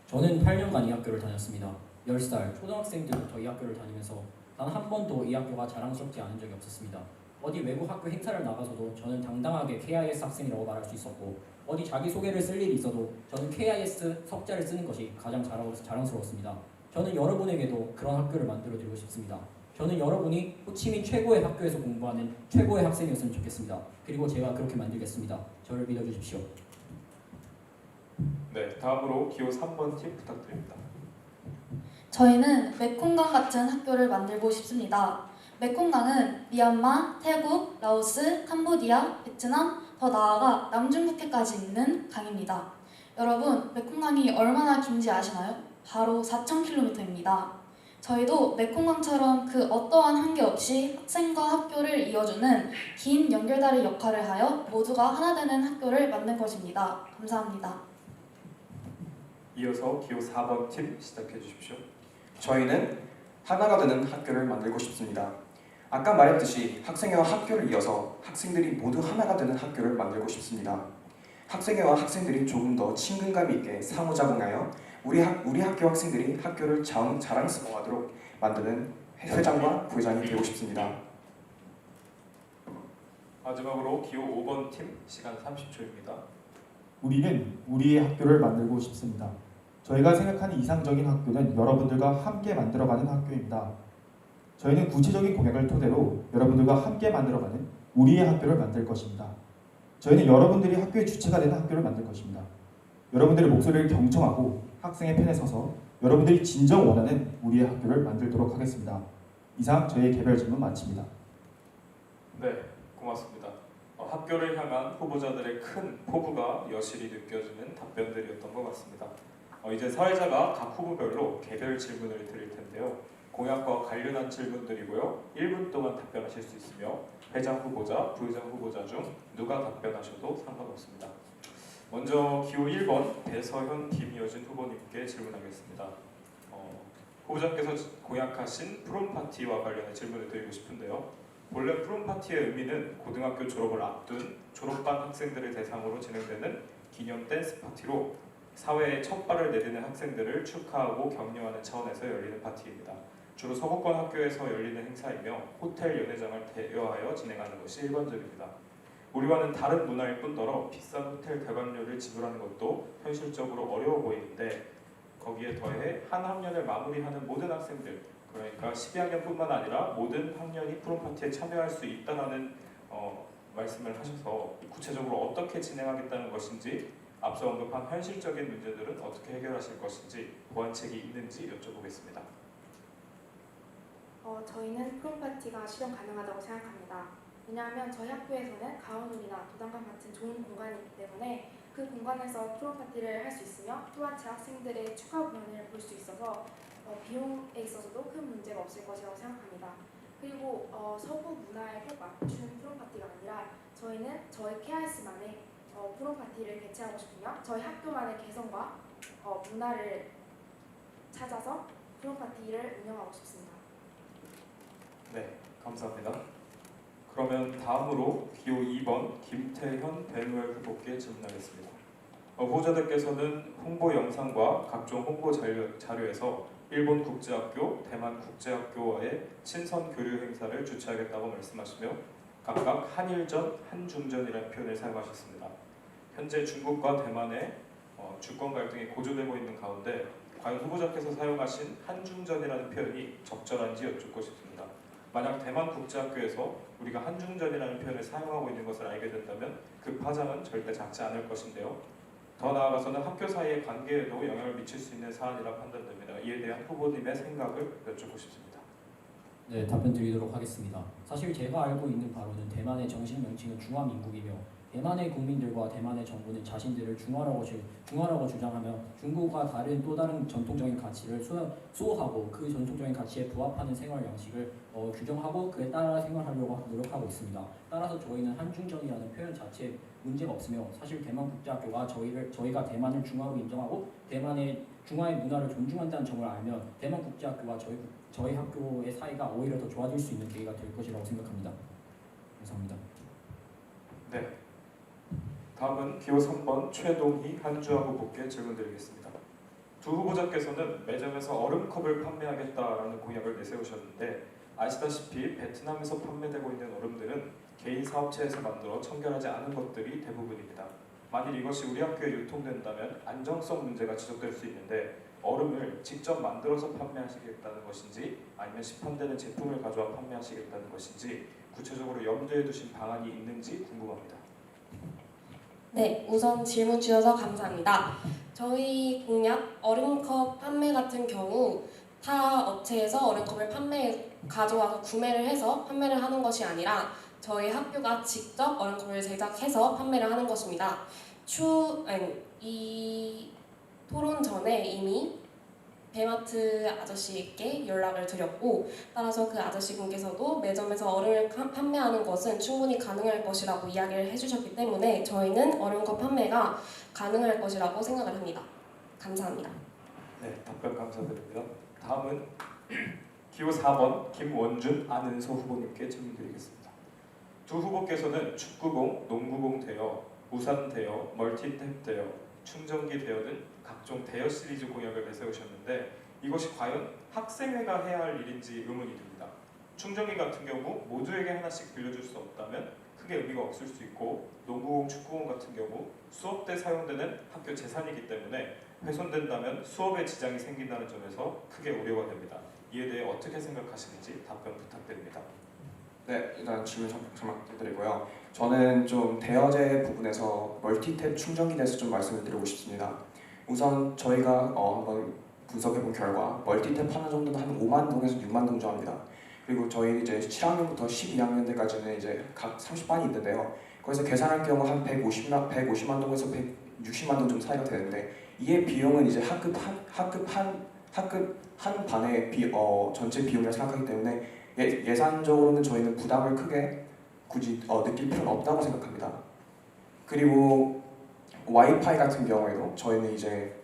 저는 8년간 이 학교를 다녔습니다. 10살 초등학생 때부터 이 학교를 다니면서 단 한 번도 이 학교가 자랑스럽지 않은 적이 없었습니다. 어디 외국 학교 행사를 나가서도 저는 당당하게 KIS 학생이라고 말할 수 있었고 어디 자기소개를 쓸 일이 있어도 저는 KIS 석자를 쓰는 것이 가장 자랑스러웠습니다. 저는 여러분에게도 그런 학교를 만들어드리고 싶습니다. 저는 여러분이 호치민 최고의 학교에서 공부하는 최고의 학생이었으면 좋겠습니다. 그리고 제가 그렇게 만들겠습니다. 저를 믿어주십시오. 네, 다음으로 기호 3번 팀 부탁드립니다. 저희는 메콩강 같은 학교를 만들고 싶습니다. 메콩강은 미얀마, 태국, 라오스, 캄보디아, 베트남, 더 나아가 남중국해까지 있는 강입니다. 여러분, 메콩강이 얼마나 긴지 아시나요? 바로 4,000km입니다. 저희도 메콩강처럼 그 어떠한 한계 없이 학생과 학교를 이어주는 긴 연결다리 역할을 하여 모두가 하나 되는 학교를 만들 것입니다. 감사합니다. 이어서 기호 4번 팀 시작해 주십시오. 저희는 하나가 되는 학교를 만들고 싶습니다. 아까 말했듯이 학생회와 학교를 이어서 학생들이 모두 하나가 되는 학교를 만들고 싶습니다. 학생회와 학생들이 조금 더 친근감 있게 상호작용하여 우리 학교 학생들이 학교를 자랑스러워하도록 만드는 회장과 부회장이 되고 싶습니다. 마지막으로 기호 5번 팀 시간 30초입니다. 우리는 우리의 학교를 만들고 싶습니다. 저희가 생각하는 이상적인 학교는 여러분들과 함께 만들어가는 학교입니다. 저희는 구체적인 공약을 토대로 여러분들과 함께 만들어가는 우리의 학교를 만들 것입니다. 저희는 여러분들이 학교의 주체가 되는 학교를 만들 것입니다. 여러분들의 목소리를 경청하고 학생의 편에 서서 여러분들이 진정 원하는 우리의 학교를 만들도록 하겠습니다. 이상 저희의 개별 질문 마칩니다. 네, 고맙습니다. 학교를 향한 후보자들의 큰 포부가 여실히 느껴지는 답변들이었던 것 같습니다. 이제 사회자가 각 후보별로 개별 질문을 드릴 텐데요. 공약과 관련한 질문들이고요. 1분 동안 답변하실 수 있으며 회장 후보자, 부회장 후보자 중 누가 답변하셔도 상관없습니다. 먼저 기호 1번 배서현, 김여진 후보님께 질문하겠습니다. 후보자께서 공약하신 프롬파티와 관련해 질문을 드리고 싶은데요. 본래 프롬파티의 의미는 고등학교 졸업을 앞둔 졸업반 학생들을 대상으로 진행되는 기념 댄스 파티로 사회에 첫 발을 내딛는 학생들을 축하하고 격려하는 차원에서 열리는 파티입니다. 주로 서구권 학교에서 열리는 행사이며 호텔 연회장을 대여하여 진행하는 것이 일반적입니다. 우리와는 다른 문화일 뿐더러 비싼 호텔 대관료를 지불하는 것도 현실적으로 어려워 보이는데 거기에 더해 한 학년을 마무리하는 모든 학생들, 그러니까 12학년뿐만 아니라 모든 학년이 프롬파티에 참여할 수 있다는 말씀을 하셔서 구체적으로 어떻게 진행하겠다는 것인지, 앞서 언급한 현실적인 문제들은 어떻게 해결하실 것인지, 보완책이 있는지 여쭤보겠습니다. 저희는 프롬파티가 실현 가능하다고 생각합니다. 왜냐하면 저희 학교에서는 가온홀이나 도단관 같은 좋은 공간이 있기 때문에 그 공간에서 프롬파티를 할 수 있으며 또한 제 학생들의 축하 공연을 볼 수 있어서 비용에 있어서도 큰 문제가 없을 것이라고 생각합니다. 그리고 서구 문화에 꼭 맞춘 프롬파티가 아니라 저희는 저희 KRS만의 프롬파티를 개최하고 싶으며 저희 학교만의 개성과 문화를 찾아서 프롬파티를 운영하고 싶습니다. 네, 감사합니다. 그러면 다음으로 기호 2번 김태현 배누엘 후보께 질문하겠습니다. 후보자들께서는 홍보 영상과 각종 홍보 자료에서 일본 국제학교, 대만 국제학교와의 친선 교류 행사를 주최하겠다고 말씀하시며 각각 한일전, 한중전이라는 표현을 사용하셨습니다. 현재 중국과 대만의 주권 갈등이 고조되고 있는 가운데 과연 후보자께서 사용하신 한중전이라는 표현이 적절한지 여쭙고 싶습니다. 만약 대만 국제학교에서 우리가 한중전이라는 표현을 사용하고 있는 것을 알게 된다면 그 파장은 절대 작지 않을 것인데요. 더 나아가서는 학교 사이의 관계에도 영향을 미칠 수 있는 사안이라 판단됩니다. 이에 대한 후보님의 생각을 여쭙고 싶습니다. 네, 답변 드리도록 하겠습니다. 사실 제가 알고 있는 바로는 대만의 정식 명칭은 중화민국이며 대만의 국민들과 대만의 정부는 자신들을 중화라고 주장하며 중국과 또 다른 전통적인 가치를 수호하고 그 전통적인 가치에 부합하는 생활 양식을 규정하고 그에 따라 생활하려고 노력하고 있습니다. 따라서 저희는 한중전이라는 표현 자체에 문제가 없으며 사실 대만 국제학교가 저희가 대만을 중화로 인정하고 대만의 중화의 문화를 존중한다는 점을 알면 대만 국제학교와 저희 학교의 사이가 오히려 더 좋아질 수 있는 계기가 될 것이라고 생각합니다. 감사합니다. 네. 다음은 기호 3번 최동희 한주아 후보께 질문드리겠습니다. 두 후보자께서는 매점에서 얼음컵을 판매하겠다라는 공약을 내세우셨는데 아시다시피 베트남에서 판매되고 있는 얼음들은 개인 사업체에서 만들어 청결하지 않은 것들이 대부분입니다. 만일 이것이 우리 학교에 유통된다면 안정성 문제가 지적될 수 있는데 얼음을 직접 만들어서 판매하시겠다는 것인지 아니면 시판되는 제품을 가져와 판매하시겠다는 것인지 구체적으로 염두에 두신 방안이 있는지 궁금합니다. 네, 우선 질문 주셔서 감사합니다. 저희 공약 얼음컵 판매 같은 경우 타 업체에서 얼음컵을 가져와서 구매를 해서 판매를 하는 것이 아니라 저희 학교가 직접 얼음컵을 제작해서 판매를 하는 것입니다. 이 토론 전에 이미 대마트 아저씨께 연락을 드렸고 따라서 그 아저씨분께서도 매점에서 얼음을 판매하는 것은 충분히 가능할 것이라고 이야기를 해주셨기 때문에 저희는 얼음컵 판매가 가능할 것이라고 생각을 합니다. 감사합니다. 네, 답변 감사드립니다. 다음은 기호 4번 김원준 안은서 후보님께 질문드리겠습니다. 두 후보께서는 축구공, 농구공 대여, 우산 대여, 멀티탭 대여, 충전기 대여 등 각종 대여 시리즈 공약을 내세우셨는데 이것이 과연 학생회가 해야 할 일인지 의문이 듭니다. 충전기 같은 경우 모두에게 하나씩 빌려줄 수 없다면 크게 의미가 없을 수 있고 농구공, 축구공 같은 경우 수업 때 사용되는 학교 재산이기 때문에 훼손된다면 수업에 지장이 생긴다는 점에서 크게 우려가 됩니다. 이에 대해 어떻게 생각하시는지 답변 부탁드립니다. 네, 일단 질문 잘 부탁드리고요. 저는 좀 대여제 부분에서 멀티탭 충전기에 대해서 좀 말씀을 드리고 싶습니다. 우선 저희가 한번 분석해본 결과 멀티탭 하나 정도는 한 5만 동에서 6만 동 정도 합니다. 그리고 저희 이제 7학년부터 12학년 때까지는 이제 각 30반이 있는데요. 거기서 계산할 경우 한 150만 동에서 160만 동 정도 차이가 되는데 이의 비용은 이제 학급 한 반의 전체 비용이라 생각하기 때문에 예산적으로는 저희는 부담을 크게 굳이 느낄 필요는 없다고 생각합니다. 그리고 와이파이 같은 경우에도 저희는 이제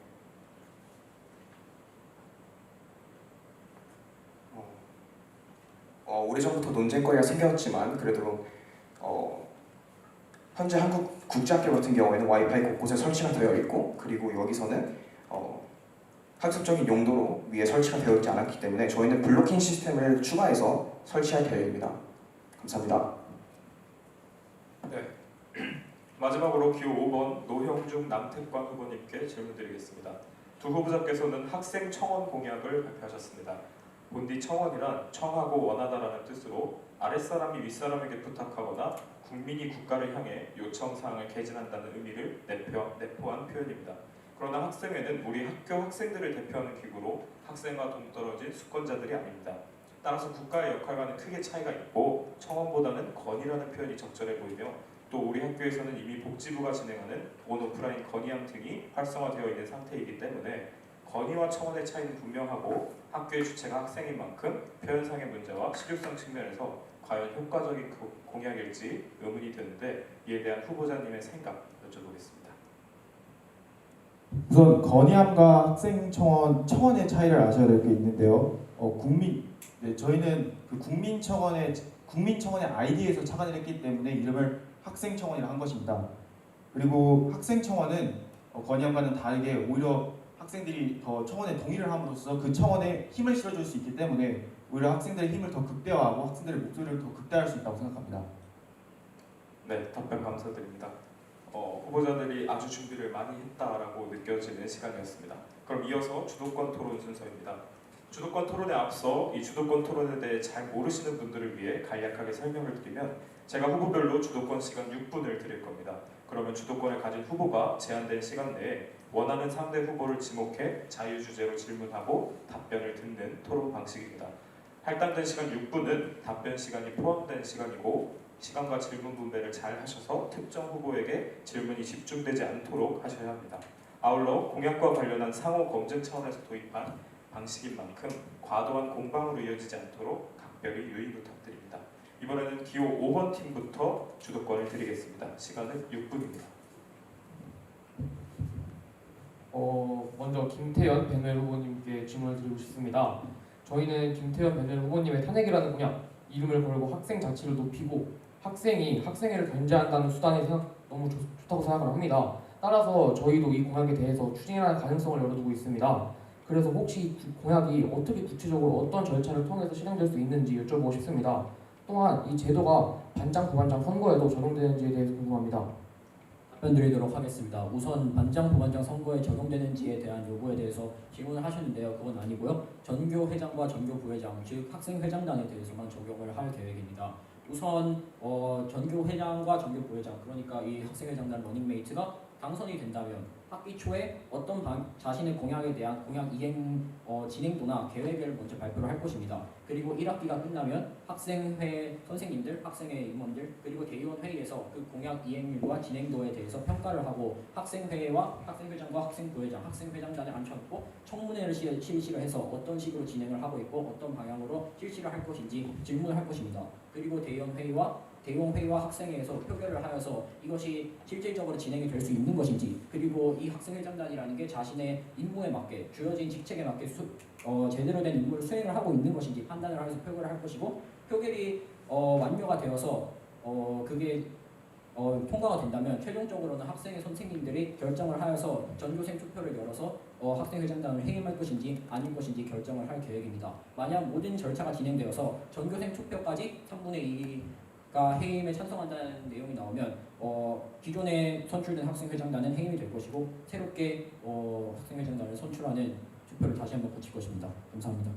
오래전부터 논쟁거리가 생겼지만 그래도 현재 한국 국제학교 같은 경우에는 와이파이 곳곳에 설치가 되어 있고 그리고 여기서는 학습적인 용도로 위에 설치가 되어 있지 않았기 때문에 저희는 블로킹 시스템을 추가해서 설치할 계획입니다. 감사합니다. 네. 마지막으로 기호 5번 노형중 남태관 후보님께 질문드리겠습니다. 두 후보자께서는 학생 청원 공약을 발표하셨습니다. 본디 청원이란 청하고 원하다라는 뜻으로 아랫사람이 윗사람에게 부탁하거나 국민이 국가를 향해 요청사항을 개진한다는 의미를 내포한 표현입니다. 그러나 학생회는 우리 학교 학생들을 대표하는 기구로 학생과 동떨어진 수권자들이 아닙니다. 따라서 국가의 역할과는 크게 차이가 있고 청원보다는 건의라는 표현이 적절해 보이며 또 우리 학교에서는 이미 복지부가 진행하는 온오프라인 건의함 등이 활성화되어 있는 상태이기 때문에 건의와 청원의 차이는 분명하고 학교의 주체가 학생인 만큼 표현상의 문제와 실효성 측면에서 과연 효과적인 공약일지 의문이 드는데 이에 대한 후보자님의 생각 여쭤보겠습니다. 우선 건의함과 학생 청원의 차이를 아셔야 될 게 있는데요. 저희는 그 국민 청원의 아이디에서 착안을 했기 때문에 이름을 학생 청원이라 한 것입니다. 그리고 학생 청원은 건의함과는 다르게 오히려 학생들이 더 청원에 동의를 함으로써 그 청원에 힘을 실어줄 수 있기 때문에 오히려 학생들의 힘을 더 극대화하고 학생들의 목소리를 더 극대화할 수 있다고 생각합니다. 네, 답변 감사드립니다. 후보자들이 아주 준비를 많이 했다라고 느껴지는 시간이었습니다. 그럼 이어서 주도권 토론 순서입니다. 주도권 토론에 앞서 이 주도권 토론에 대해 잘 모르시는 분들을 위해 간략하게 설명을 드리면 제가 후보별로 주도권 시간 6분을 드릴 겁니다. 그러면 주도권을 가진 후보가 제한된 시간 내에 원하는 상대 후보를 지목해 자유주제로 질문하고 답변을 듣는 토론 방식입니다. 할당된 시간 6분은 답변 시간이 포함된 시간이고 시간과 질문 분배를 잘 하셔서 특정 후보에게 질문이 집중되지 않도록 하셔야 합니다. 아울러 공약과 관련한 상호 검증 차원에서 도입한 방식인 만큼 과도한 공방으로 이어지지 않도록 각별히 유의 부탁드립니다. 이번에는 기호 5번 팀부터 주도권을 드리겠습니다. 시간은 6분입니다. 먼저 김태현 변호일 후보님께 질문을 드리고 싶습니다. 저희는 김태현 변호일 후보님의 탄핵이라는 공약, 이름을 걸고 학생 자치를 높이고 학생이 학생회를 견제한다는 수단이 너무 좋다고 생각을 합니다. 따라서 저희도 이 공약에 대해서 추진하는 가능성을 열어두고 있습니다. 그래서 혹시 공약이 어떻게 구체적으로 어떤 절차를 통해서 실행될 수 있는지 여쭤보고 싶습니다. 또한 이 제도가 반장, 부반장 선거에도 적용되는지에 대해서 궁금합니다. 답변 드리도록 하겠습니다. 우선 반장, 부반장 선거에 적용되는지에 대한 요구에 대해서 질문을 하셨는데요. 그건 아니고요. 전교 회장과 전교 부회장, 즉 학생 회장단에 대해서만 적용을 할 계획입니다. 우선 전교 회장과 전교 부회장, 그러니까 이 학생 회장단 러닝메이트가 당선이 된다면 학기 초에 어떤 자신의 공약에 대한 공약 이행 진행도나 계획을 먼저 발표를 할 것입니다. 그리고 1학기가 끝나면 학생회 선생님들, 학생회 임원들, 그리고 대의원 회의에서 그 공약 이행률과 진행도에 대해서 평가를 하고 학생회와 학생회장과 학생부회장, 학생회장단에 앉혀놓고 청문회를 실시를 해서 어떤 식으로 진행을 하고 있고 어떤 방향으로 실시를 할 것인지 질문을 할 것입니다. 그리고 대의원 회의와 대의원회의와 학생회에서 표결을 하여서 이것이 실질적으로 진행이 될 수 있는 것인지, 그리고 이 학생회장단이라는 게 자신의 임무에 맞게 주어진 직책에 맞게 제대로 된 임무를 수행을 하고 있는 것인지 판단을 하여서 표결을 할 것이고, 표결이 완료가 되어서 그게 통과가 된다면 최종적으로는 학생회 선생님들이 결정을 하여서 전교생 투표를 열어서 학생회장단을 해임할 것인지 아닐 것인지 결정을 할 계획입니다. 만약 모든 절차가 진행되어서 전교생 투표까지 3분의 2가 해임에 찬성한다는 내용이 나오면 기존에 선출된 학생회장단은 해임이 될 것이고, 새롭게 학생회장단을 선출하는 투표를 다시 한번 거칠 것입니다. 감사합니다.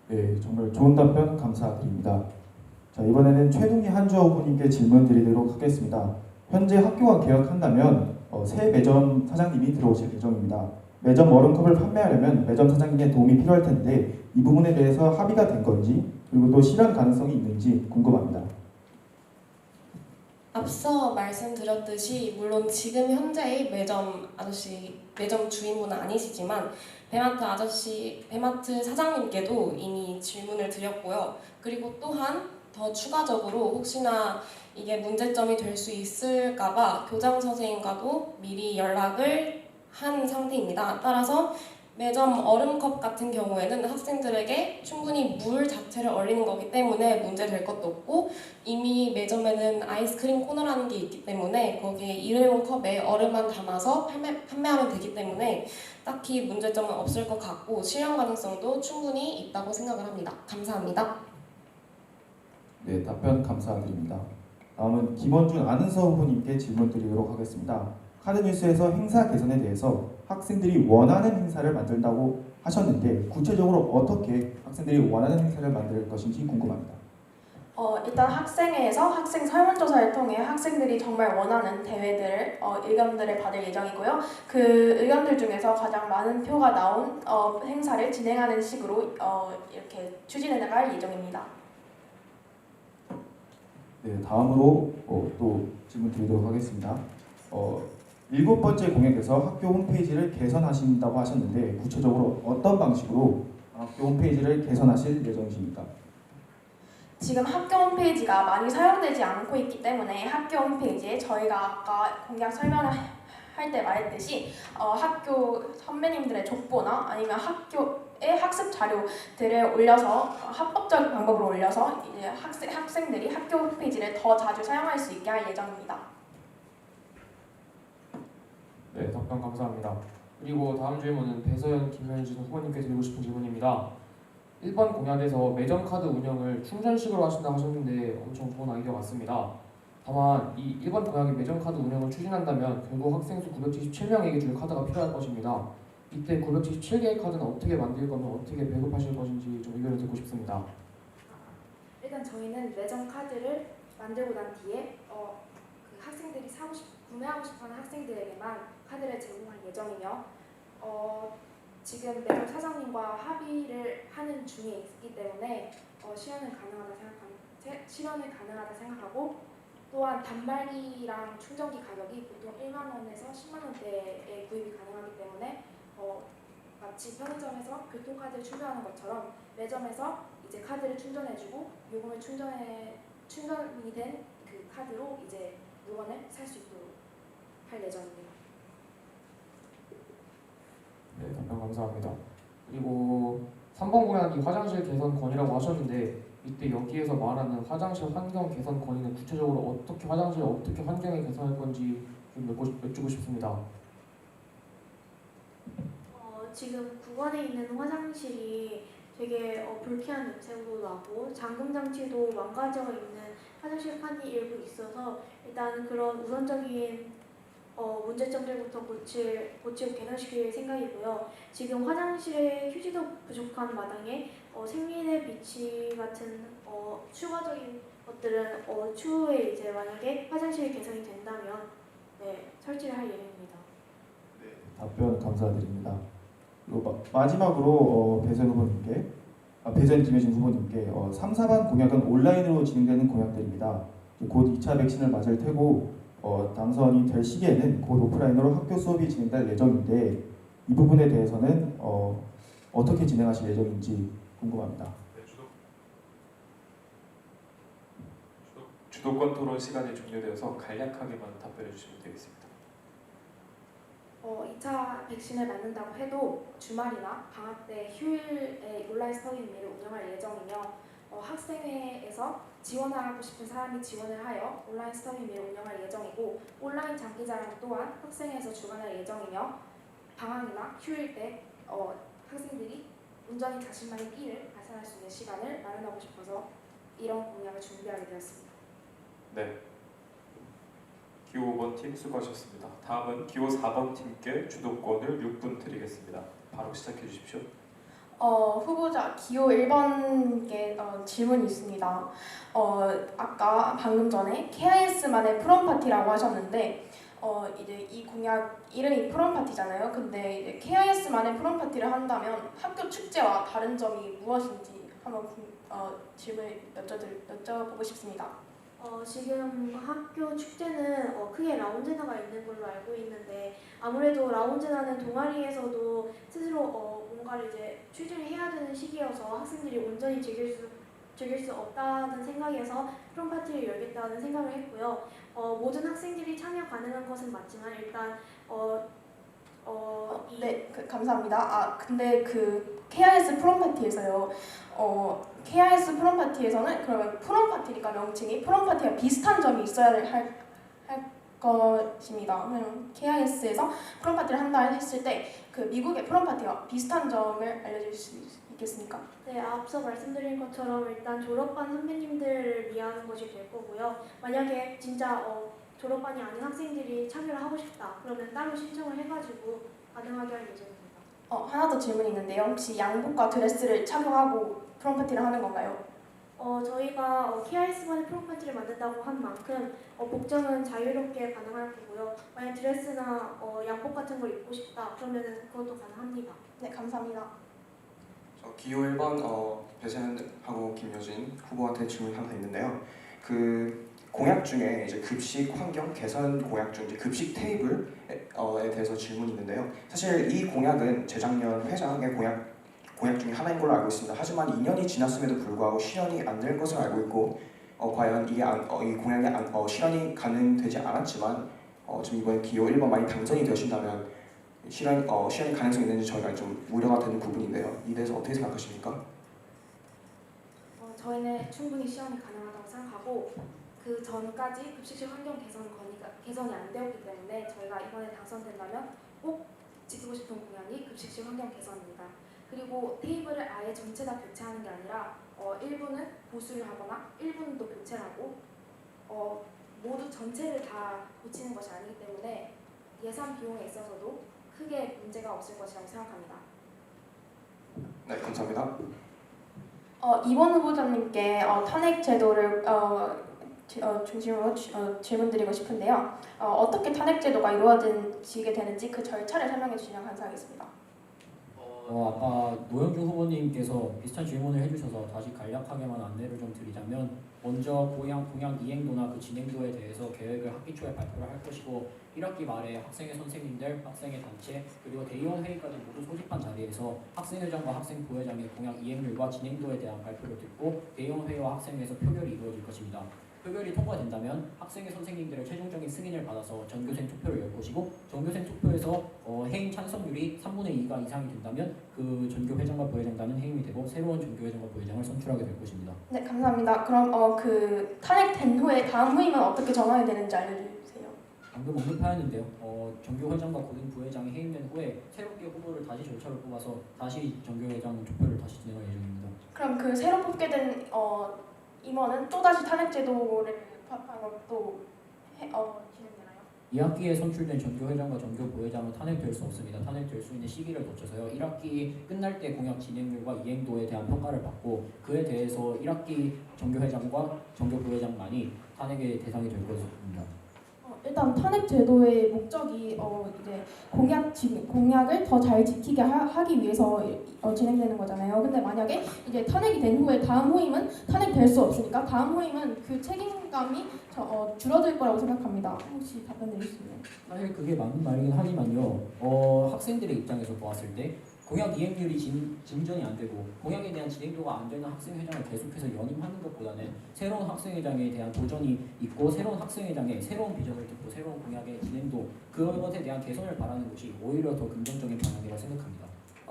네, 정말 좋은 답변 감사드립니다. 자, 이번에는 최동희 한주아 후보님께 질문 드리도록 하겠습니다. 현재 학교가 개혁한다면 새 매점 사장님이 들어오실 예정입니다. 매점 얼음컵을 판매하려면 매점 사장님의 도움이 필요할 텐데 이 부분에 대해서 합의가 된 건지, 그리고 또 실현 가능성이 있는지 궁금합니다. 앞서 말씀드렸듯이 물론 지금 현재의 매점 주인분은 아니시지만 배마트 사장님께도 이미 질문을 드렸고요. 그리고 또한 더 추가적으로 혹시나 이게 문제점이 될 수 있을까봐 교장 선생님과도 미리 연락을 한 상태입니다. 따라서 매점 얼음컵 같은 경우에는 학생들에게 충분히 물 자체를 얼리는 거기 때문에 문제될 것도 없고, 이미 매점에는 아이스크림 코너라는 게 있기 때문에 거기에 일회용 컵에 얼음만 담아서 판매하면 되기 때문에 딱히 문제점은 없을 것 같고 실현 가능성도 충분히 있다고 생각을 합니다. 감사합니다. 네, 답변 감사드립니다. 다음은 김원준 아는서 후보님께 질문 드리도록 하겠습니다. 카드뉴스에서 행사 개선에 대해서 학생들이 원하는 행사를 만든다고 하셨는데 구체적으로 어떻게 학생들이 원하는 행사를 만들 것인지 궁금합니다. 일단 학생회에서 학생 설문조사를 통해 학생들이 정말 원하는 대회들을 의견들을 받을 예정이고요. 그 의견들 중에서 가장 많은 표가 나온 행사를 진행하는 식으로 이렇게 추진해 나갈 예정입니다. 네, 다음으로 또 질문 드리도록 하겠습니다. 7번째 공약에서 학교 홈페이지를 개선하신다고 하셨는데 구체적으로 어떤 방식으로 학교 홈페이지를 개선하실 예정이십니까? 지금 학교 홈페이지가 많이 사용되지 않고 있기 때문에 학교 홈페이지에 저희가 아까 공약 설명을 할 때 말했듯이 학교 선배님들의 족보나 아니면 학교의 학습 자료들을 올려서 합법적인 방법으로 올려서 이제 학생들이 학교 홈페이지를 더 자주 사용할 수 있게 할 예정입니다. 네, 답변 감사합니다. 그리고 다음 질문은 배서연, 김현진 후보님께 드리고 싶은 질문입니다. 1번 공약에서 매점 카드 운영을 충전식으로 하신다고 하셨는데 엄청 좋은 아이디어 같습니다. 다만 이 1번 공약의 매점 카드 운영을 추진한다면 결국 학생 수 977명에게 줄 카드가 필요할 것입니다. 이때 977개의 카드는 어떻게 만들 거면 어떻게 배급하실 것인지 좀 의견을 듣고 싶습니다. 일단 저희는 매점 카드를 만들고 난 뒤에 그 학생들이 구매하고 싶어하는 학생들에게만 카드를 제공할 예정이며 지금 매점 사장님과 합의를 하는 중에 있기 때문에 실현은 가능하다 생각하고, 또한 단말기랑 충전기 가격이 보통 1만 원에서 10만 원대에 구입이 가능하기 때문에 마치 편의점에서 교통카드를 충전하는 것처럼 매점에서 이제 카드를 충전해주고 요금을 충전이 된 그 카드로 이제 물건을 살 수 있도록 할 예정입니다. 네, 답변 감사합니다. 그리고 3번 공약이 화장실 개선 건이라고 하셨는데 이때 여기에서 말하는 화장실 환경 개선 건의는 구체적으로 어떻게 화장실 어떻게 환경을 개선할 건지 좀 여쭈고 싶습니다. 지금 9번에 있는 화장실이 되게 불쾌한 냄새도 나고 잠금 장치도 망가져 있는 화장실 칸이 일부 있어서 일단 그런 우선적인 문제점들부터 고치고 개선시킬 생각이고요. 지금 화장실에 휴지도 부족한 마당에 생리대 비치 같은 추가적인 것들은 추후에 이제 만약에 화장실이 개선이 된다면 설치를 할 예정입니다. 네, 답변 감사드립니다. 그리고 마지막으로 배선 김혜진 후보님께 3, 4반 공약은 온라인으로 진행되는 공약들입니다. 곧 2차 백신을 맞을 테고 당선이 될 시기에는 곧 오프라인으로 학교 수업이 진행될 예정인데 이 부분에 대해서는 어떻게 진행하실 예정인지 궁금합니다. 주도권 토론 시간이 종료되어서 간략하게만 답변해 주시면 되겠습니다. 2차 백신을 맞는다고 해도 주말이나 방학 때 휴일에 온라인 스터디룸을 운영할 예정이며 학생회에서 지원하고 싶은 사람이 지원을 하여 온라인 스터디룸을 운영할 예정이고 온라인 장기자랑 또한 학생회에서 주관할 예정이며 방학이나 휴일 때 학생들이 온전히 자신만의 끼를 발산할 수 있는 시간을 마련하고 싶어서 이런 공약을 준비하게 되었습니다. 네. 기호 5번 팀 수고하셨습니다. 다음은 기호 4번 팀께 주도권을 6분 드리겠습니다. 바로 시작해 주십시오. 후보자 기호 1번께 질문이 있습니다. 아까 방금 전에 KIS만의 프롬 파티라고 하셨는데 이제 이 공약 이름이 프롬 파티잖아요. 근데 이제 KIS만의 프롬 파티를 한다면 학교 축제와 다른 점이 무엇인지 한번 질문을 여쭤보고 싶습니다. 지금 학교 축제는 크게 라운제나가 있는 걸로 알고 있는데 아무래도 라운제나는 동아리에서도 스스로 뭔가를 이제 추진을 해야 되는 시기여서 학생들이 온전히 즐길 수 없다는 생각에서 프롬 파티를 열겠다는 생각을 했고요. 모든 학생들이 참여 가능한 것은 맞지만 일단 네, 감사합니다. 근데 그 KIS 프롬 파티에서요. KIS 프롬 파티에서는 그러면 프롬 파티니까 명칭이 프롬 파티와 비슷한 점이 있어야 할 것입니다. 왜냐면 KIS에서 프롬 파티를 한다 했을 때 그 미국의 프롬 파티와 비슷한 점을 알려줄 수 있겠습니까? 네, 앞서 말씀드린 것처럼 일단 졸업반 선배님들을 위한 것이 될 거고요. 만약에 진짜 졸업반이 아닌 학생들이 참여를 하고 싶다 그러면 따로 신청을 해가지고 가능하게 할 예정입니다. 하나 더 질문이 있는데요. 혹시 양복과 드레스를 착용하고 프롬 파티를 하는 건가요? 저희가 KIS만의 프롬 파티를 만든다고 한 만큼 복장은 자유롭게 가능할 거고요. 만약 드레스나 양복 같은 걸 입고 싶다 그러면은 그것도 가능합니다. 네, 감사합니다. 기호 1번 배세현하고 김효진 후보한테 질문이 하나 있는데요. 그 공약 중에 이제 급식 환경 개선 공약 중 이제 급식 테이블에 대해서 질문이 있는데요. 사실 이 공약은 재작년 회장의 공약 중에 하나인 걸로 알고 있습니다. 하지만 2년이 지났음에도 불구하고 실현이 안 될 것을 알고 있고 과연 이게 이 공약이 실현이 가능되지 않았지만 지금 이번에 기호 1번 만약 당선이 되신다면 실현이 가능성이 있는지 저희가 좀 우려가 되는 부분인데요. 이 대해서 어떻게 생각하십니까? 저희는 충분히 시험이 가능하다고 생각하고 그 전까지 급식실 환경 개선이 안 되었기 때문에 저희가 이번에 당선된다면 꼭 지키고 싶은 공약이 급식실 환경 개선입니다. 그리고 테이블을 아예 전체 다 교체하는 게 아니라 일부는 보수를 하거나 일부는 또 교체를 하고 모두 전체를 다 고치는 것이 아니기 때문에 예산 비용에 있어서도 크게 문제가 없을 것이라고 생각합니다. 네, 감사합니다. 이번 후보자님께 탄핵 제도를 중심으로 질문드리고 싶은데요. 어떻게 탄핵 제도가 이루어지게 되는지 그 절차를 설명해 주시면 감사하겠습니다. 아까 노영준 후보님께서 비슷한 질문을 해주셔서 다시 간략하게만 안내를 좀 드리자면 먼저 공약 이행도나 그 진행도에 대해서 계획을 학기 초에 발표를 할 것이고 1학기 말에 학생회 선생님들, 학생회 단체 그리고 대의원 회의까지 모두 소집한 자리에서 학생회장과 학생부회장의 공약 이행률과 진행도에 대한 발표를 듣고 대의원 회의와 학생회에서 표결이 이루어질 것입니다. 표결이 통과된다면 학생회 선생님들의 최종적인 승인을 받아서 전교생 투표를 열 것이고 전교생 투표에서 해임 찬성률이 3분의 2가 이상이 된다면 그 전교회장과 부회장단은 해임이 되고 새로운 전교회장과 부회장을 선출하게 될 것입니다. 네, 감사합니다. 그럼 그 탄핵된 후에 다음 후임은 어떻게 정하게 되는지 알려주세요. 방금 언급하였는데요. 전교회장과 고등부회장이 해임된 후에 새롭게 후보를 다시 절차로 뽑아서 다시 전교회장 투표를 다시 진행할 예정입니다. 그럼 그 새로 뽑게 된 임원은 또 다시 탄핵 제도를 또 진행되나요? 2학기에 선출된 전교회장과 전교부회장은 탄핵될 수 없습니다. 탄핵될 수 있는 시기를 거쳐서요. 1학기 끝날 때 공약 진행률과 이행도에 대한 평가를 받고 그에 대해서 1학기 전교회장과 전교부회장만이 탄핵의 대상이 될 것입니다. 일단 탄핵 제도의 목적이 이제 공약을 더 잘 지키게 하기 위해서 진행되는 거잖아요. 근데 만약에 이제 탄핵이 된 후에 다음 후임은 탄핵될 수 없으니까 다음 후임은 그 책임감이 줄어들 거라고 생각합니다. 혹시 답변 드릴 수 있나요? 사실 그게 맞는 말이긴 하지만요. 학생들의 입장에서 보았을 때 공약 이행률이 진전이 안 되고 공약에 대한 진행도가 안 되는 학생회장을 계속해서 연임하는 것보다는 새로운 학생회장에 대한 도전이 있고 새로운 학생회장의 새로운 비전을 듣고 새로운 공약의 진행도 그것에 대한 개선을 바라는 것이 오히려 더 긍정적인 방향이라고 생각합니다.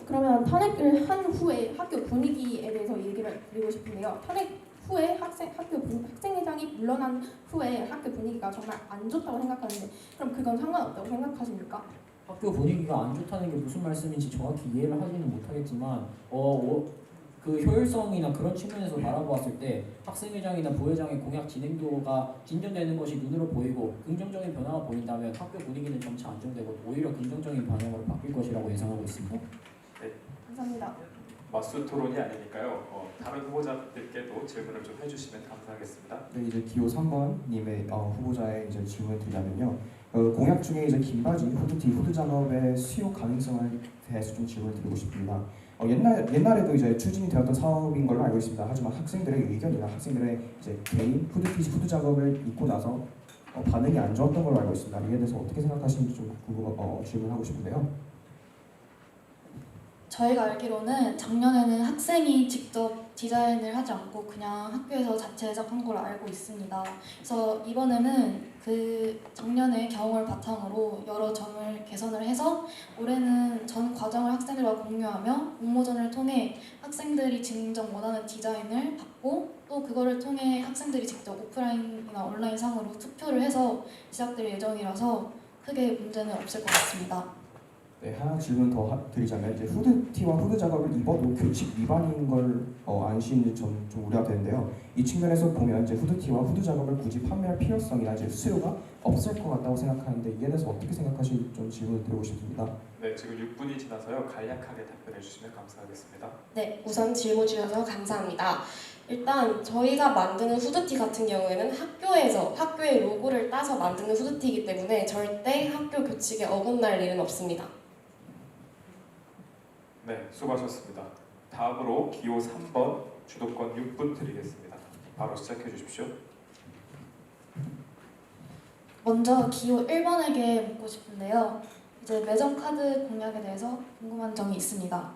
그러면 탄핵을 한 후에 학교 분위기에 대해서 얘기를 드리고 싶은데요. 탄핵 후에 학생회장이 물러난 후에 학교 분위기가 정말 안 좋다고 생각하는데 그럼 그건 상관없다고 생각하십니까? 학교 분위기가 안 좋다는 게 무슨 말씀인지 정확히 이해를 하지는 못하겠지만 그 효율성이나 그런 측면에서 바라보았을 때 학생회장이나 부회장의 공약 진행도가 진전되는 것이 눈으로 보이고 긍정적인 변화가 보인다면 학교 분위기는 점차 안정되고 오히려 긍정적인 방향으로 바뀔 것이라고 예상하고 있습니다. 네. 감사합니다. 맞수 토론이 아니니까요. 다른 후보자들께도 질문을 좀 해주시면 감사하겠습니다. 네, 이제 기호 3번님의 후보자의 이제 질문을 드리자면요. 공약 중에 이제 긴 바지, 후드티, 후드 작업의 수요 가능성에 대해서 좀 질문을 드리고 싶습니다. 옛날에도 이제 추진이 되었던 사업인 걸로 알고 있습니다. 하지만 학생들의 의견이나 학생들의 이제 개인 후드티, 후드 작업을 입고 나서 반응이 안 좋았던 걸로 알고 있습니다. 이에 대해서 어떻게 생각하시는지 좀 질문하고 싶은데요. 저희가 알기로는 작년에는 학생이 직접 디자인을 하지 않고 그냥 학교에서 자체 제작한 걸로 알고 있습니다. 그래서 이번에는 그 작년의 경험을 바탕으로 여러 점을 개선을 해서 올해는 전 과정을 학생들과 공유하며 공모전을 통해 학생들이 진정 원하는 디자인을 받고 또 그거를 통해 학생들이 직접 오프라인이나 온라인 상으로 투표를 해서 시작될 예정이라서 크게 문제는 없을 것 같습니다. 네, 하나 질문 더 드리자면 이제 후드티와 후드 작업을 입어도 규칙 위반인 걸 아시는지 좀 우려가 되는데요. 이 측면에서 보면 이제 후드티와 후드 작업을 굳이 판매할 필요성이나 이제 수요가 없을 것 같다고 생각하는데 이에 대해서 어떻게 생각하실지 좀 질문을 드리고 싶습니다. 네, 지금 6분이 지나서요. 간략하게 답변해 주시면 감사하겠습니다. 네, 우선 질문 주셔서 감사합니다. 일단 저희가 만드는 후드티 같은 경우에는 학교에서 학교의 로고를 따서 만드는 후드티이기 때문에 절대 학교 규칙에 어긋날 일은 없습니다. 네, 수고하셨습니다. 다음으로 기호 3번 주도권 6분 드리겠습니다. 바로 시작해 주십시오. 먼저 기호 1번에게 묻고 싶은데요. 이제 매점 카드 공약에 대해서 궁금한 점이 있습니다.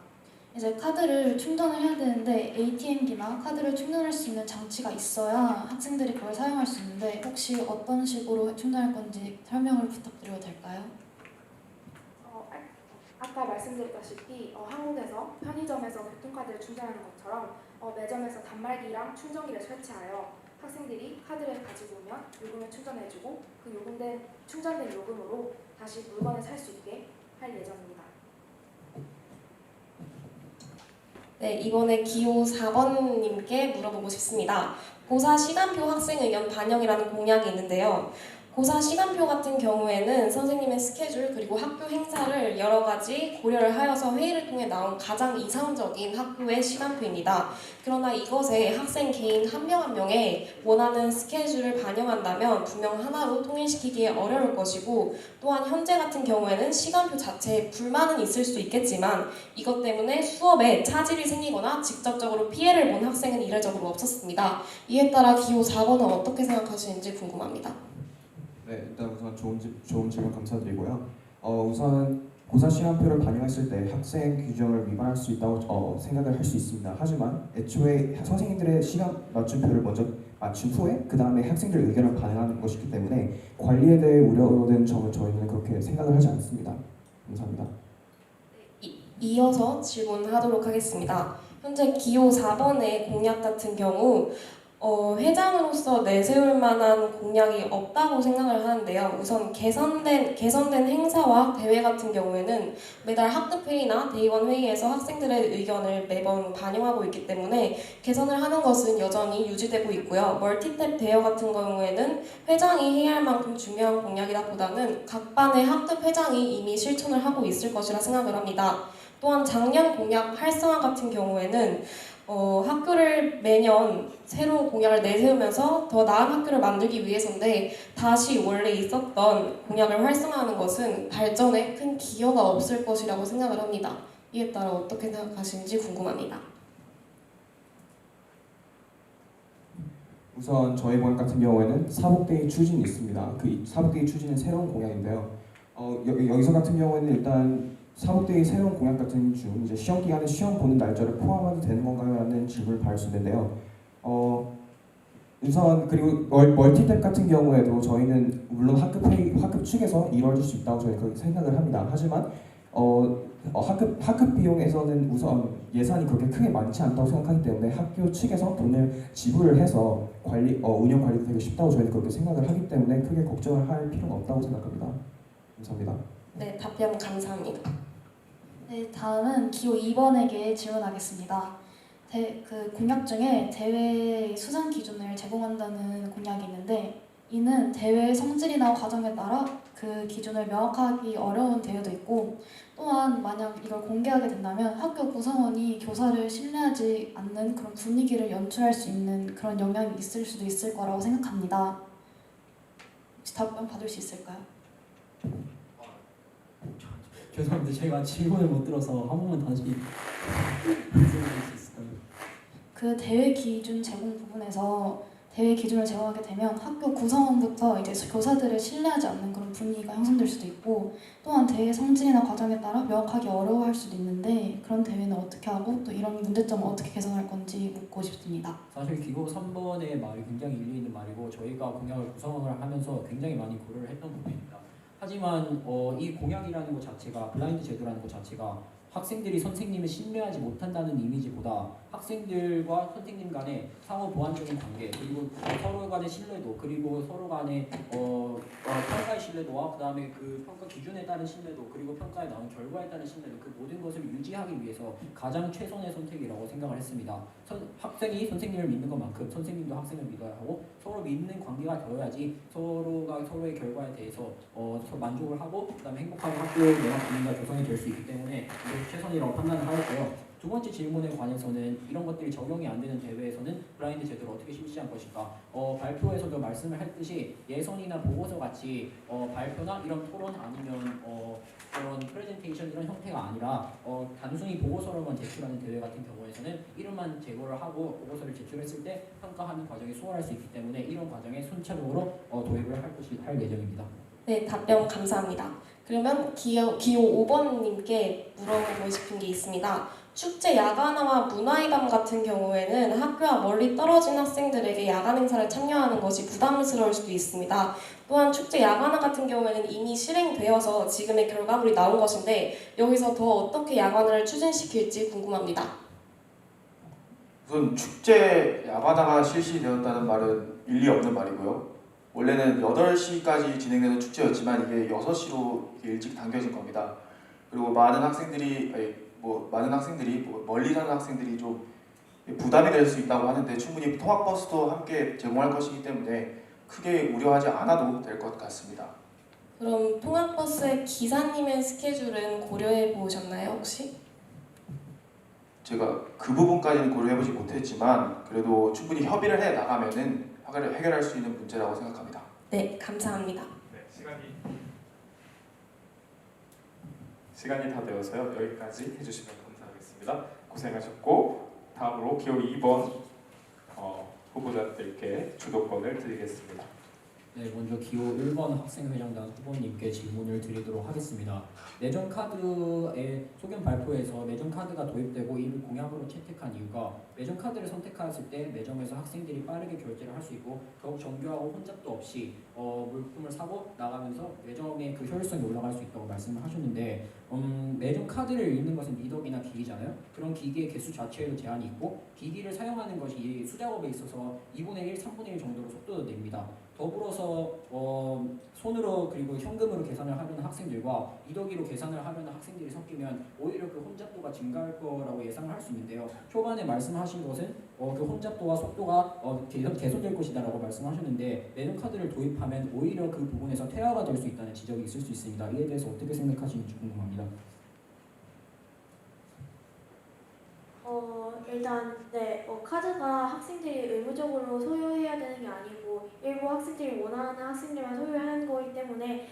이제 카드를 충전을 해야 되는데 ATM기나 카드를 충전할 수 있는 장치가 있어야 학생들이 그걸 사용할 수 있는데 혹시 어떤 식으로 충전할 건지 설명을 부탁드려도 될까요? 아까 말씀드렸다시피 한국에서 편의점에서 교통카드를 충전하는 것처럼 매점에서 단말기랑 충전기를 설치하여 학생들이 카드를 가지고 오면 요금을 충전해주고 그 충전된 요금으로 다시 물건을 살 수 있게 할 예정입니다. 네, 이번에 기호 4번님께 물어보고 싶습니다. 고사 시간표 학생 의견 반영이라는 공약이 있는데요. 고사 시간표 같은 경우에는 선생님의 스케줄 그리고 학교 행사를 여러 가지 고려를 하여서 회의를 통해 나온 가장 이상적인 학교의 시간표입니다. 그러나 이것에 학생 개인 한 명 한 명의 원하는 스케줄을 반영한다면 분명 하나로 통일시키기에 어려울 것이고 또한 현재 같은 경우에는 시간표 자체에 불만은 있을 수 있겠지만 이것 때문에 수업에 차질이 생기거나 직접적으로 피해를 본 학생은 이례적으로 없었습니다. 이에 따라 기호 4번은 어떻게 생각하시는지 궁금합니다. 네, 일단 우선 좋은 질문 감사드리고요. 우선 고사 시간표를 반영했을 때 학생 규정을 위반할 수 있다고 생각을 할 수 있습니다. 하지만 애초에 선생님들의 시간 맞춤표를 먼저 맞춘 후에 그 다음에 학생들의 의견을 반영하는 것이기 때문에 관리에 대해 우려되는 점을 저희는 그렇게 생각을 하지 않습니다. 감사합니다. 이어서 질문하도록 하겠습니다. 현재 기호 4번의 공약 같은 경우 회장으로서 내세울 만한 공약이 없다고 생각을 하는데요. 우선 개선된 행사와 대회 같은 경우에는 매달 학급회의나 대의원 회의에서 학생들의 의견을 매번 반영하고 있기 때문에 개선을 하는 것은 여전히 유지되고 있고요. 멀티탭 대여 같은 경우에는 회장이 해야 할 만큼 중요한 공약이다 보다는 각 반의 학급 회장이 이미 실천을 하고 있을 것이라 생각을 합니다. 또한 작년 공약 활성화 같은 경우에는 학교를 매년 새로운 공약을 내세우면서 더 나은 학교를 만들기 위해서인데 다시 원래 있었던 공약을 활성화하는 것은 발전에 큰 기여가 없을 것이라고 생각을 합니다. 이에 따라 어떻게 생각하시는지 궁금합니다. 우선 저희 공약 같은 경우에는 사복데이 추진이 있습니다. 그 사복데이 추진은 새로운 공약인데요. 여기서 같은 경우에는 일단 사법대의 새로운 공약 같은 중 이제 시험 기간에 시험 보는 날짜를 포함해도 되는 건가요? 라는 질문을 받을 수 있는데요. 우선 그리고 멀티탭 같은 경우에도 저희는 물론 학급 측에서 이루어질 수 있다고 저희 그렇게 생각을 합니다. 하지만 학급 비용에서는 우선 예산이 그렇게 크게 많지 않다고 생각하기 때문에 학교 측에서 돈을 지불을 해서 운영 관리도 되게 쉽다고 저희는 그렇게 생각을 하기 때문에 크게 걱정을 할 필요는 없다고 생각합니다. 감사합니다. 네, 답변 감사합니다. 네, 다음은 기호 2번에게 질문하겠습니다. 그 공약 중에 대회 수상 기준을 제공한다는 공약이 있는데 이는 대회의 성질이나 과정에 따라 그 기준을 명확하기 어려운 대회도 있고 또한 만약 이걸 공개하게 된다면 학교 구성원이 교사를 신뢰하지 않는 그런 분위기를 연출할 수 있는 그런 영향이 있을 수도 있을 거라고 생각합니다. 혹시 답변 받을 수 있을까요? 죄송합니다. 제가 질문을 못 들어서 한 번만 다시 말씀해 주실 수 있을까요? 그 대회 기준 제공 부분에서 대회 기준을 제공하게 되면 학교 구성원부터 이제 교사들을 신뢰하지 않는 그런 분위기가 형성될 수도 있고 또한 대회 성질이나 과정에 따라 명확하게 어려워할 수도 있는데 그런 대회는 어떻게 하고 또 이런 문제점을 어떻게 개선할 건지 묻고 싶습니다. 사실 기호 3번의 말이 굉장히 일리 있는 말이고 저희가 공약을 구성을 하면서 굉장히 많이 고려를 했던 부분입니다. 하지만 이 공약이라는 것 자체가 블라인드 제도라는 것 자체가 학생들이 선생님을 신뢰하지 못한다는 이미지보다 학생들과 선생님 간의 상호 보완적인 관계 그리고 서로 간의 신뢰도 그리고 서로 간의 평가의 신뢰도와 그다음에 그 평가 기준에 따른 신뢰도 그리고 평가에 나온 결과에 따른 신뢰도 그 모든 것을 유지하기 위해서 가장 최선의 선택이라고 생각을 했습니다. 학생이 선생님을 믿는 것만큼 선생님도 학생을 믿어야 하고 서로 믿는 관계가 되어야지 서로가 서로의 결과에 대해서 만족을 하고 그다음에 행복하게 학교의 내각 분위기가 조성이 될 수 있기 때문에 최선이라고 판단을 하였고요. 두 번째 질문에 관해서는 이런 것들이 적용이 안 되는 대회에서는 블라인드 제도를 어떻게 실시할 것인가 발표에서도 말씀을 했듯이 예선이나 보고서 같이 발표나 이런 토론 아니면 그런 프레젠테이션 이런 형태가 아니라 단순히 보고서로만 제출하는 대회 같은 경우에서는 이름만 제거를 하고 보고서를 제출했을 때 평가하는 과정이 수월할 수 있기 때문에 이런 과정에 순차적으로 도입을 할 예정입니다. 네, 답변 감사합니다. 그러면 기호 5번님께 물어보고 싶은 게 있습니다. 축제 야간화와 문화회관 같은 경우에는 학교와 멀리 떨어진 학생들에게 야간 행사를 참여하는 것이 부담스러울 수도 있습니다. 또한 축제 야간화 같은 경우에는 이미 실행되어서 지금의 결과물이 나온 것인데 여기서 더 어떻게 야간화를 추진시킬지 궁금합니다. 우선 축제 야간화가 실시되었다는 말은 일리 없는 말이고요. 원래는 8시까지 진행되는 축제였지만 이게 6시로 일찍 당겨진 겁니다. 그리고 많은 학생들이 멀리 사는 학생들이 좀 부담이 될 수 있다고 하는데 충분히 통학버스도 함께 제공할 것이기 때문에 크게 우려하지 않아도 될 것 같습니다. 그럼 통학버스의 기사님의 스케줄은 고려해 보셨나요, 혹시? 제가 그 부분까지는 고려해보지 못했지만 그래도 충분히 협의를 해 나가면은 해결할 수 있는 문제라고 생각합니다. 네, 감사합니다. 네, 시간이 다 되어서요. 여기까지 해주시면 감사하겠습니다. 고생하셨고 다음으로 기호 2번 후보자들께 주도권을 드리겠습니다. 네, 먼저 기호 1번 학생회장단 후보님께 질문을 드리도록 하겠습니다. 매점 카드의 소견 발표에서 매점 카드가 도입되고 이를 공약으로 채택한 이유가 매점 카드를 선택하였을 때 매점에서 학생들이 빠르게 결제를 할 수 있고 더욱 정교하고 혼잡도 없이 물품을 사고 나가면서 매점의 그 효율성이 올라갈 수 있다고 말씀을 하셨는데 매점 카드를 읽는 것은 미덕이나 기기잖아요. 그런 기기의 개수 자체에도 제한이 있고 기기를 사용하는 것이 수작업에 있어서 2분의 1, 3분의 1 정도로 속도도 냅니다. 더불어서 손으로 그리고 현금으로 계산을 하려는 학생들과 이더기로 계산을 하려는 학생들이 섞이면 오히려 그 혼잡도가 증가할 거라고 예상을 할 수 있는데요. 초반에 말씀하신 것은 그 혼잡도와 속도가 개선될 것이다라고 말씀하셨는데 매점 카드를 도입하면 오히려 그 부분에서 퇴화가 될 수 있다는 지적이 있을 수 있습니다. 이에 대해서 어떻게 생각하시는지 궁금합니다. 일단 카드가 학생들이 의무적으로 소유해야 되는 게 아니고 일부 학생들이 원하는 학생들만 소유하는 거기 때문에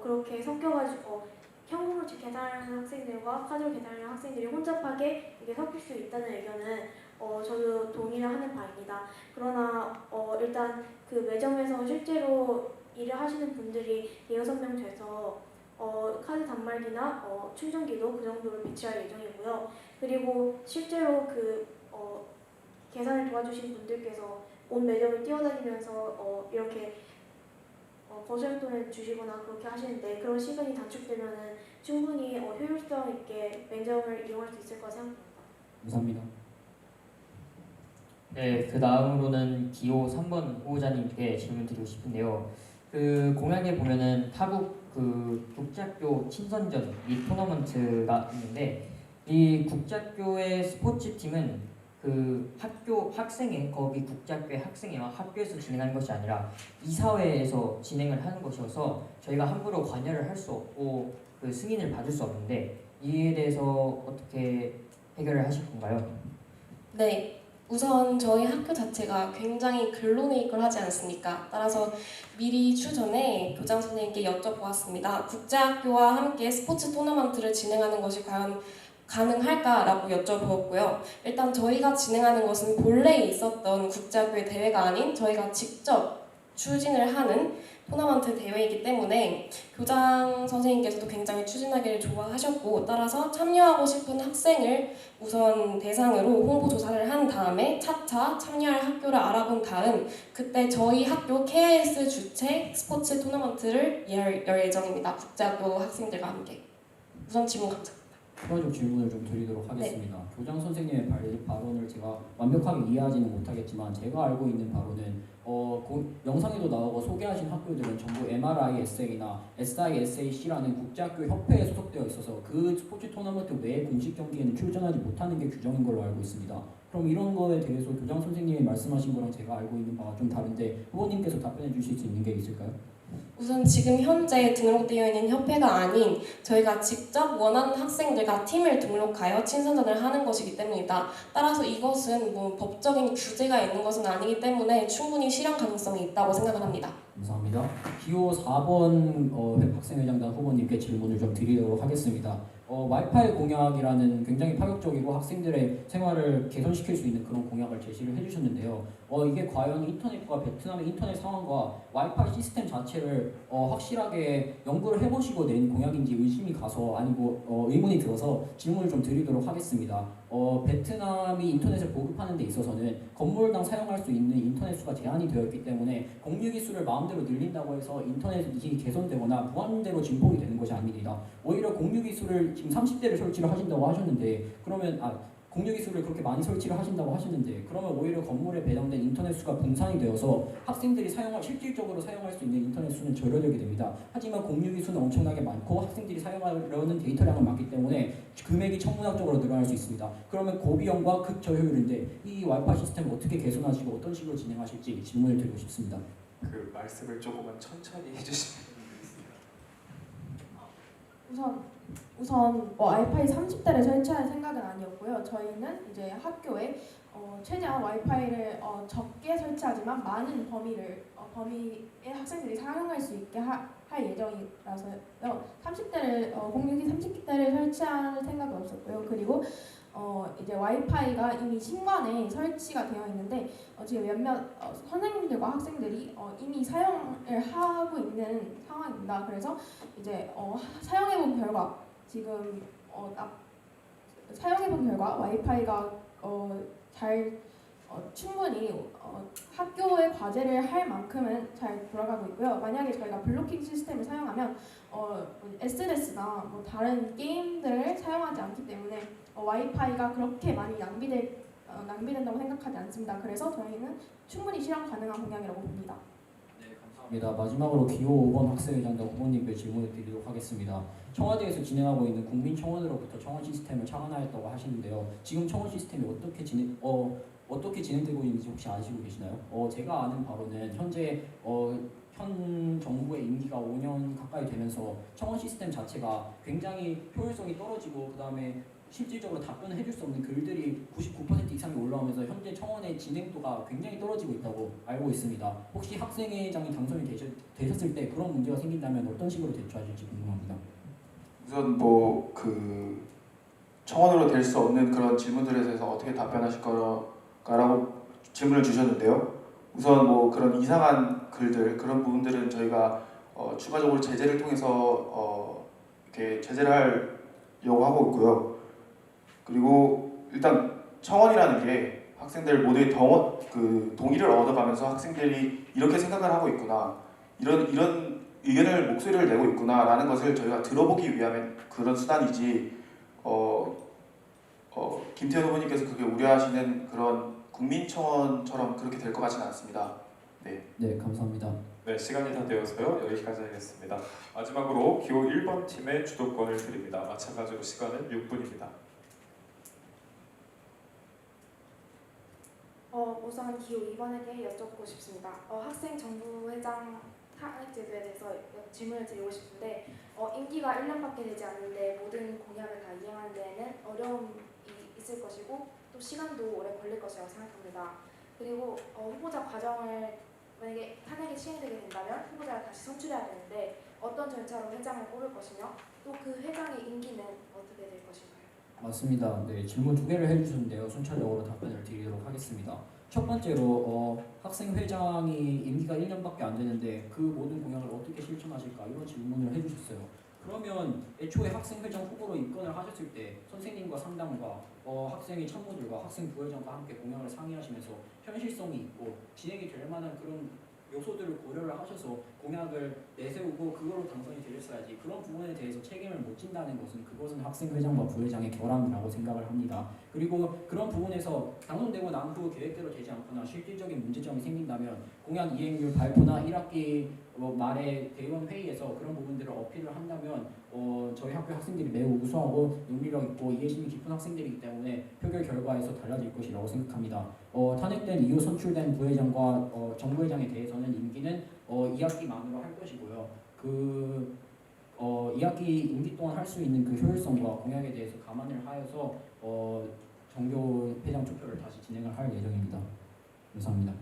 그렇게 섞여가지고 현금으로 계산하는 학생들과 카드로 계산하는 학생들이 혼잡하게 이게 섞일 수 있다는 의견은 저도 동의를 하는 바입니다. 그러나 일단 그 매점에서 실제로 일을 하시는 분들이 6명 돼서 카드 단말기나 충전기도 그 정도로 배치할 예정이고요. 그리고 실제로 계산을 도와주신 분들께서 온 매점을 뛰어다니면서 이렇게 거절돈을 주시거나 그렇게 하시는데 그런 시간이 단축되면은 충분히 효율성 있게 매점을 이용할 수 있을 거라 생각합니다. 감사합니다. 네, 그 다음으로는 기호 3번 후보자님께 질문 드리고 싶은데요. 그 공약에 보면은 타국 그 국제학교 친선전 및 토너먼트가 있는데 이 국제학교의 스포츠팀은 그 학교 학생회 거기 국제학교의 학생회와 학교에서 진행하는 것이 아니라 이사회에서 진행을 하는 것이어서 저희가 함부로 관여를 할 수 없고 그 승인을 받을 수 없는데 이에 대해서 어떻게 해결을 하실 건가요? 네, 우선 저희 학교 자체가 굉장히 근로내입을 하지 않습니까? 따라서 미리 추전에 교장 선생님께 여쭤보았습니다. 국제학교와 함께 스포츠 토너먼트를 진행하는 것이 과연 가능할까라고 여쭤보았고요. 일단 저희가 진행하는 것은 본래 있었던 국제학교의 대회가 아닌 저희가 직접 추진을 하는 토너먼트 대회이기 때문에 교장 선생님께서도 굉장히 추진하기를 좋아하셨고 따라서 참여하고 싶은 학생을 우선 대상으로 홍보 조사를 한 다음에 차차 참여할 학교를 알아본 다음 그때 저희 학교 KIS 주최 스포츠 토너먼트를 열 예정입니다. 국제학교 학생들과 함께. 우선 질문 감사합니다. 추가적 질문을 좀 드리도록 하겠습니다. 교장 선생님의 발언을 제가 완벽하게 이해하지는 못하겠지만 제가 알고 있는 바로는 영상에도 나오고 소개하신 학교들은 전부 MRISA나 SISAC라는 국제학교 협회에 소속되어 있어서 그 스포츠 토너먼트 외의 공식 경기에는 출전하지 못하는 게 규정인 걸로 알고 있습니다. 그럼 이런 거에 대해서 교장 선생님이 말씀하신 거랑 제가 알고 있는 바가 좀 다른데 후보님께서 답변해 주실 수 있는 게 있을까요? 우선 지금 현재 등록되어 있는 협회가 아닌 저희가 직접 원하는 학생들과 팀을 등록하여 친선전을 하는 것이기 때문이다. 따라서 이것은 뭐 법적인 규제가 있는 것은 아니기 때문에 충분히 실현 가능성이 있다고 생각을 합니다. 감사합니다. 기호 4번 학생회장단 후보님께 질문을 좀 드리도록 하겠습니다. 와이파이 공약이라는 굉장히 파격적이고 학생들의 생활을 개선시킬 수 있는 그런 공약을 제시를 해주셨는데요. 이게 과연 인터넷과 베트남의 인터넷 상황과 와이파이 시스템 자체를 확실하게 연구를 해보시고 낸 공약인지 의심이 가서 아니고 의문이 들어서 질문을 좀 드리도록 하겠습니다. 베트남이 인터넷을 보급하는 데 있어서는 건물당 사용할 수 있는 인터넷 수가 제한이 되어 있기 때문에 공유 기술을 마음대로 늘린다고 해서 인터넷이 개선되거나 무한대로 진폭이 되는 것이 아닙니다. 오히려 공유 기술을 지금 30대를 설치를 하신다고 하셨는데 그러면 공유 기술을 그렇게 많이 설치를 하신다고 하시는데 그러면 오히려 건물에 배당된 인터넷 수가 분산이 되어서 학생들이 실질적으로 사용할 수 있는 인터넷 수는 줄어들게 됩니다. 하지만 공유 기술은 엄청나게 많고 학생들이 사용하려는 데이터량은 많기 때문에 금액이 천문학적으로 늘어날 수 있습니다. 그러면 고비용과 극저효율인데 이 와이파이 시스템을 어떻게 개선하시고 어떤 식으로 진행하실지 질문을 드리고 싶습니다. 그 말씀을 조금만 천천히 해주시면 우선 와이파이 30대를 설치할 생각은 아니었고요. 저희는 이제 학교에 최대한 와이파이를 적게 설치하지만 많은 범위의 학생들이 사용할 수 있게 할 예정이라서요. 30대를 30대를 설치할 생각은 없었고요. 그리고 이제 와이파이가 이미 신관에 설치가 되어 있는데 지금 몇몇 선생님들과 학생들이 이미 사용을 하고 있는 상황입니다. 그래서 이제 사용해본 결과 지금 사용해본 결과 와이파이가 잘 충분히 학교의 과제를 할 만큼은 잘 돌아가고 있고요. 만약에 저희가 블로킹 시스템을 사용하면 SNS나 다른 게임들을 사용하지 않기 때문에 와이파이가 그렇게 많이 낭비된다고 생각하지 않습니다. 그래서 저희는 충분히 실현 가능한 공약이라고 봅니다. 네, 감사합니다. 마지막으로 기호 5번 학생회장단 후보님께 질문을 드리도록 하겠습니다. 청와대에서 진행하고 있는 국민청원으로부터 청원 시스템을 창안하였다고 하시는데요. 지금 청원 시스템이 어떻게 진행되고 있는지 혹시 아시고 계시나요? 제가 아는 바로는 현재 현 정부의 임기가 5년 가까이 되면서 청원 시스템 자체가 굉장히 효율성이 떨어지고 그 다음에 실질적으로 답변을 해줄 수 없는 글들이 99% 이상이 올라오면서 현재 청원의 진행도가 굉장히 떨어지고 있다고 알고 있습니다. 혹시 학생회장이 당선이 되셨을 때 그런 문제가 생긴다면 어떤 식으로 대처하실지 궁금합니다. 우선 청원으로 될 수 없는 그런 질문들에 대해서 어떻게 답변하실 거라고 질문을 주셨는데요. 우선 그런 이상한 글들 그런 부분들은 저희가 추가적으로 제재를 통해서 이렇게 제재를 하려고 하고 있고요. 그리고 일단 청원이라는 게 학생들 모두의 동의를 얻어가면서 학생들이 이렇게 생각을 하고 있구나, 이런 의견을 목소리를 내고 있구나라는 것을 저희가 들어보기 위한 그런 수단이지 김태현 후보님께서 그게 우려하시는 그런 국민청원처럼 그렇게 될 것 같지는 않습니다. 네, 감사합니다. 네, 시간이 다 되어서요. 여기까지 하겠습니다. 마지막으로 기호 1번 팀의 주도권을 드립니다. 마찬가지로 시간은 6분입니다. 우선 기호 2번에게 여쭙고 싶습니다. 학생 정부회장 탄핵 제도에 대해서 질문을 드리고 싶은데 임기가 1년밖에 되지 않는데 모든 공약을 다 이행하는 데에는 어려움이 있을 것이고 또 시간도 오래 걸릴 것이라고 생각합니다. 그리고 후보자 과정을 만약에 탄핵이 시행되게 된다면 후보자가 다시 선출해야 되는데 어떤 절차로 회장을 뽑을 것이며 또 그 회장의 임기는 어떻게 될 것인가요? 맞습니다. 네, 질문 두 개를 해주셨는데요. 순차적으로 답변을 드리도록 하겠습니다. 첫 번째로 학생회장이 임기가 1년밖에 안 되는데 그 모든 공약을 어떻게 실천하실까 이런 질문을 해주셨어요. 그러면 애초에 학생회장 후보로 입건을 하셨을 때 선생님과 상담과 학생의 참모들과 학생 부회장과 함께 공약을 상의하시면서 현실성이 있고 진행이 될 만한 그런 요소들을 고려를 하셔서 공약을 내세우고 그걸로 당선이 되셨어야지 그런 부분에 대해서 책임을 못 진다는 것은 그것은 학생회장과 부회장의 결함이라고 생각을 합니다. 그리고 그런 부분에서 당선되고 난 후 계획대로 되지 않거나 실질적인 문제점이 생긴다면 공약 이행률 발표나 1학기 말에 대의원 회의에서 그런 부분들을 어필을 한다면 저희 학교 학생들이 매우 우수하고 논리력 있고 이해심이 깊은 학생들이기 때문에 표결 결과에서 달라질 것이라고 생각합니다. 탄핵된 이후 선출된 부회장과 정부회장에 대해서는 임기는 2학기 만으로 할 것이고요. 2학기 임기 동안 할 수 있는 그 효율성과 공약에 대해서 감안을 하여서 정교 회장 투표를 다시 진행을 할 예정입니다. 감사합니다.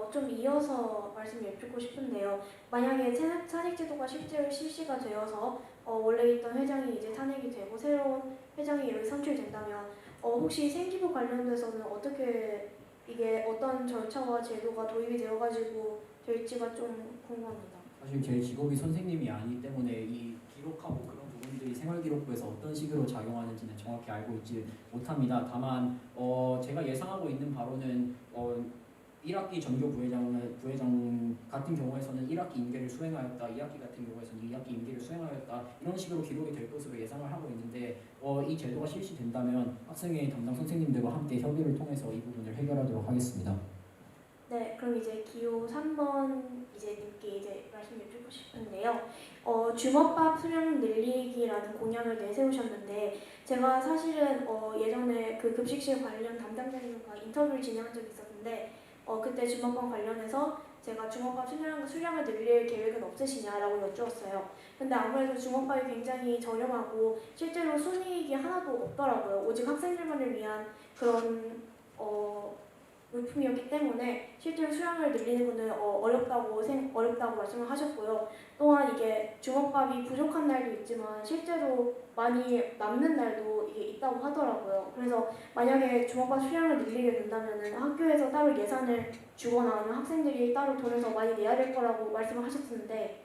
좀 이어서 말씀 여쭙고 싶은데요. 만약에 탄핵 제도가 실제로 실시가 되어서 원래 있던 회장이 이제 탄핵이 되고 새로운 회장이 여기 선출된다면 혹시 생기부 관련돼서는 어떻게 이게 어떤 절차와 제도가 도입이 되어가지고 될지가 좀 궁금합니다. 사실 제 직업이 선생님이 아니기 때문에 이 기록하고 그런 부분들이 생활기록부에서 어떤 식으로 작용하는지는 정확히 알고 있지 못합니다. 다만 제가 예상하고 있는 바로는 1학기 전교 부회장 같은 경우에서는 1학기 임기를 수행하였다, 2학기 같은 경우에서는 2학기 임기를 수행하였다 이런 식으로 기록이 될 것으로 예상을 하고 있는데 이 제도가 실시된다면 학생회 담당 선생님들과 함께 협의를 통해서 이 부분을 해결하도록 하겠습니다. 네, 그럼 이제 기호 3번 님께 이제 말씀 여쭙고 싶은데요. 주먹밥 수령 늘리기라는 공약을 내세우셨는데 제가 사실은 예전에 그 급식실 관련 담당자님과 인터뷰를 진행한 적이 있었는데 그때 주먹밥 관련해서 제가 주먹밥 수량을 늘릴 계획은 없으시냐라고 여쭈었어요. 근데 아무래도 주먹밥이 굉장히 저렴하고 실제로 순이익이 하나도 없더라고요. 오직 학생들만을 위한 그런 물품이었기 때문에 실제로 수량을 늘리는 것은 어렵다고 말씀을 하셨고요. 또한 이게 주먹밥이 부족한 날도 있지만 실제로 많이 남는 날도 이게 있다고 하더라고요. 그래서 만약에 주먹밥 수량을 늘리게 된다면 학교에서 따로 예산을 주거나 아니면 학생들이 따로 돈을 더 많이 내야 될 거라고 말씀을 하셨는데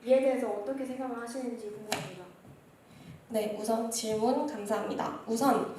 이에 대해서 어떻게 생각을 하시는지 궁금합니다. 네, 우선 질문 감사합니다. 우선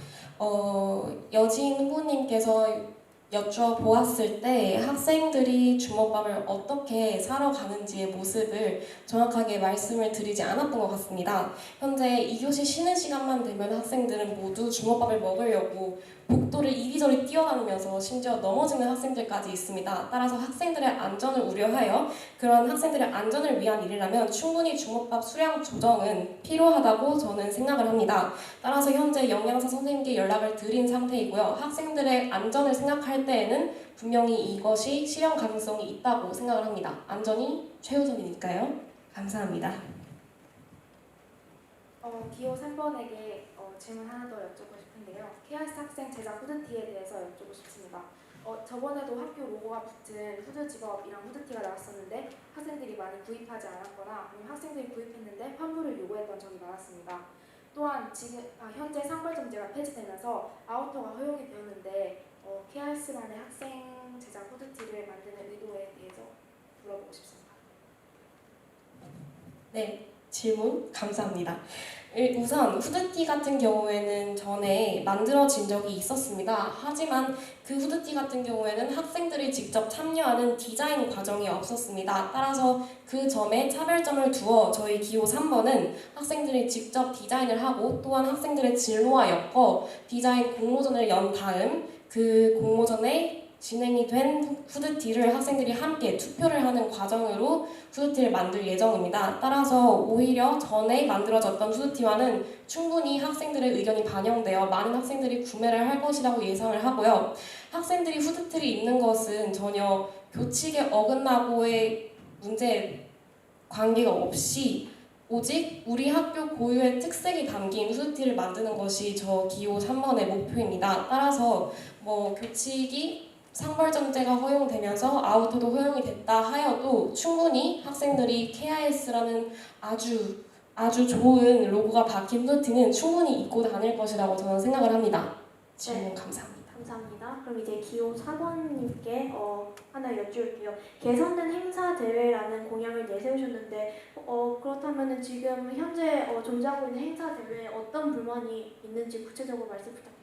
여진 후보님께서 여쭈어보았을 때 학생들이 주먹밥을 어떻게 사러 가는지의 모습을 정확하게 말씀을 드리지 않았던 것 같습니다. 현재 2교시 쉬는 시간만 되면 학생들은 모두 주먹밥을 먹으려고 복도를 이리저리 뛰어다니면서 심지어 넘어지는 학생들까지 있습니다. 따라서 학생들의 안전을 우려하여 그런 학생들의 안전을 위한 일이라면 충분히 주먹밥 수량 조정은 필요하다고 저는 생각을 합니다. 따라서 현재 영양사 선생님께 연락을 드린 상태이고요. 학생들의 안전을 생각할 때에는 분명히 이것이 실현 가능성이 있다고 생각을 합니다. 안전이 최우선이니까요. 감사합니다. 기호 3번에게 질문 하나 더 여쭙고 싶은데요. KRS 학생 제작 후드티에 대해서 여쭙고 싶습니다. 저번에도 학교 로고가 붙은 후드 집업이랑 후드티가 나왔었는데 학생들이 많이 구입하지 않았거나 아니면 학생들이 구입했는데 환불을 요구했던 적이 많았습니다. 또한 지금 현재 상벌점제가 폐지되면서 아우터가 허용이 되었는데 KRS만의 학생 제작 후드티를 만드는 의도에 대해서 물어보고 싶습니다. 네, 질문 감사합니다. 우선 후드티 같은 경우에는 전에 만들어진 적이 있었습니다. 하지만 그 후드티 같은 경우에는 학생들이 직접 참여하는 디자인 과정이 없었습니다. 따라서 그 점에 차별점을 두어 저희 기호 3번은 학생들이 직접 디자인을 하고 또한 학생들의 진로와 엮어 디자인 공모전을 연 다음 그 공모전에 진행이 된 후드티를 학생들이 함께 투표를 하는 과정으로 후드티를 만들 예정입니다. 따라서 오히려 전에 만들어졌던 후드티와는 충분히 학생들의 의견이 반영되어 많은 학생들이 구매를 할 것이라고 예상을 하고요. 학생들이 후드티를 입는 것은 전혀 교칙에 어긋나고의 문제 관계가 없이 오직 우리 학교 고유의 특색이 담긴 후드티를 만드는 것이 저 기호 3번의 목표입니다. 따라서 교칙이 상벌전제가 허용되면서 아우터도 허용이 됐다 하여도 충분히 학생들이 KIS라는 아주 좋은 로고가 박힌 후드티는 충분히 입고 다닐 것이라고 저는 생각을 합니다. 질문 감사합니다. 감사합니다. 그럼 이제 기호 4번님께 하나 여쭈올게요. 개선된 행사 대회라는 공약을 내세우셨는데 그렇다면 지금 현재 존재하고 있는 행사 대회에 어떤 불만이 있는지 구체적으로 말씀 부탁드립니다.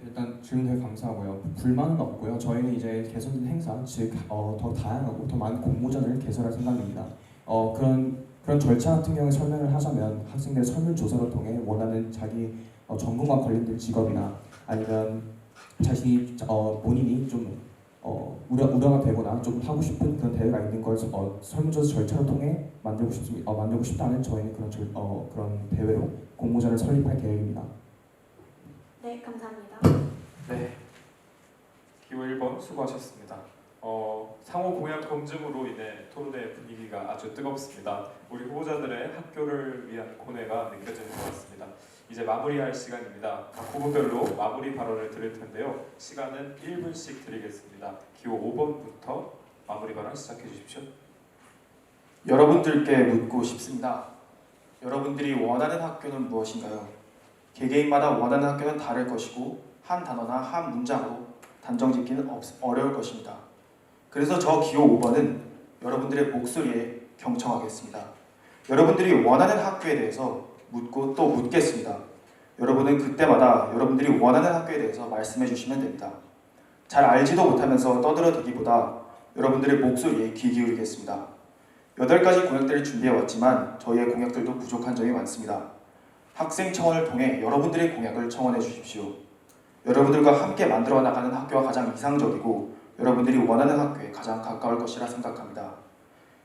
일단 질문 되게 감사하고요. 불만은 없고요. 저희는 이제 개선된 행사, 즉 더 다양하고 더 많은 공모전을 개설할 생각입니다. 그런 절차 같은 경우에 설명을 하자면 학생들의 설문조사를 통해 원하는 자기 전공과 관련된 직업이나 아니면 자신이 본인이 좀 우려가 되거나 좀 하고 싶은 그런 대회가 있는 걸 설문조사 절차를 통해 만들고 싶다는 저희는 그런 대회로 공모전을 설립할 계획입니다. 네, 감사합니다. 네, 기호 1번 수고하셨습니다. 상호 공약 검증으로 인해 토론회 분위기가 아주 뜨겁습니다. 우리 후보자들의 학교를 위한 고뇌가 느껴지는 것 같습니다. 이제 마무리할 시간입니다. 각 후보별로 마무리 발언을 드릴 텐데요. 시간은 1분씩 드리겠습니다. 기호 5번부터 마무리 발언 시작해 주십시오. 여러분들께 묻고 싶습니다. 여러분들이 원하는 학교는 무엇인가요? 개개인마다 원하는 학교는 다를 것이고 한 단어나 한 문장으로 단정 짓기는 어려울 것입니다. 그래서 저 기호 5번은 여러분들의 목소리에 경청하겠습니다. 여러분들이 원하는 학교에 대해서 묻고 또 묻겠습니다. 여러분은 그때마다 여러분들이 원하는 학교에 대해서 말씀해 주시면 됩니다. 잘 알지도 못하면서 떠들어대기보다 여러분들의 목소리에 귀 기울이겠습니다. 8가지 공약들을 준비해왔지만 저희의 공약들도 부족한 점이 많습니다. 학생 청원을 통해 여러분들의 공약을 청원해 주십시오. 여러분들과 함께 만들어 나가는 학교가 가장 이상적이고 여러분들이 원하는 학교에 가장 가까울 것이라 생각합니다.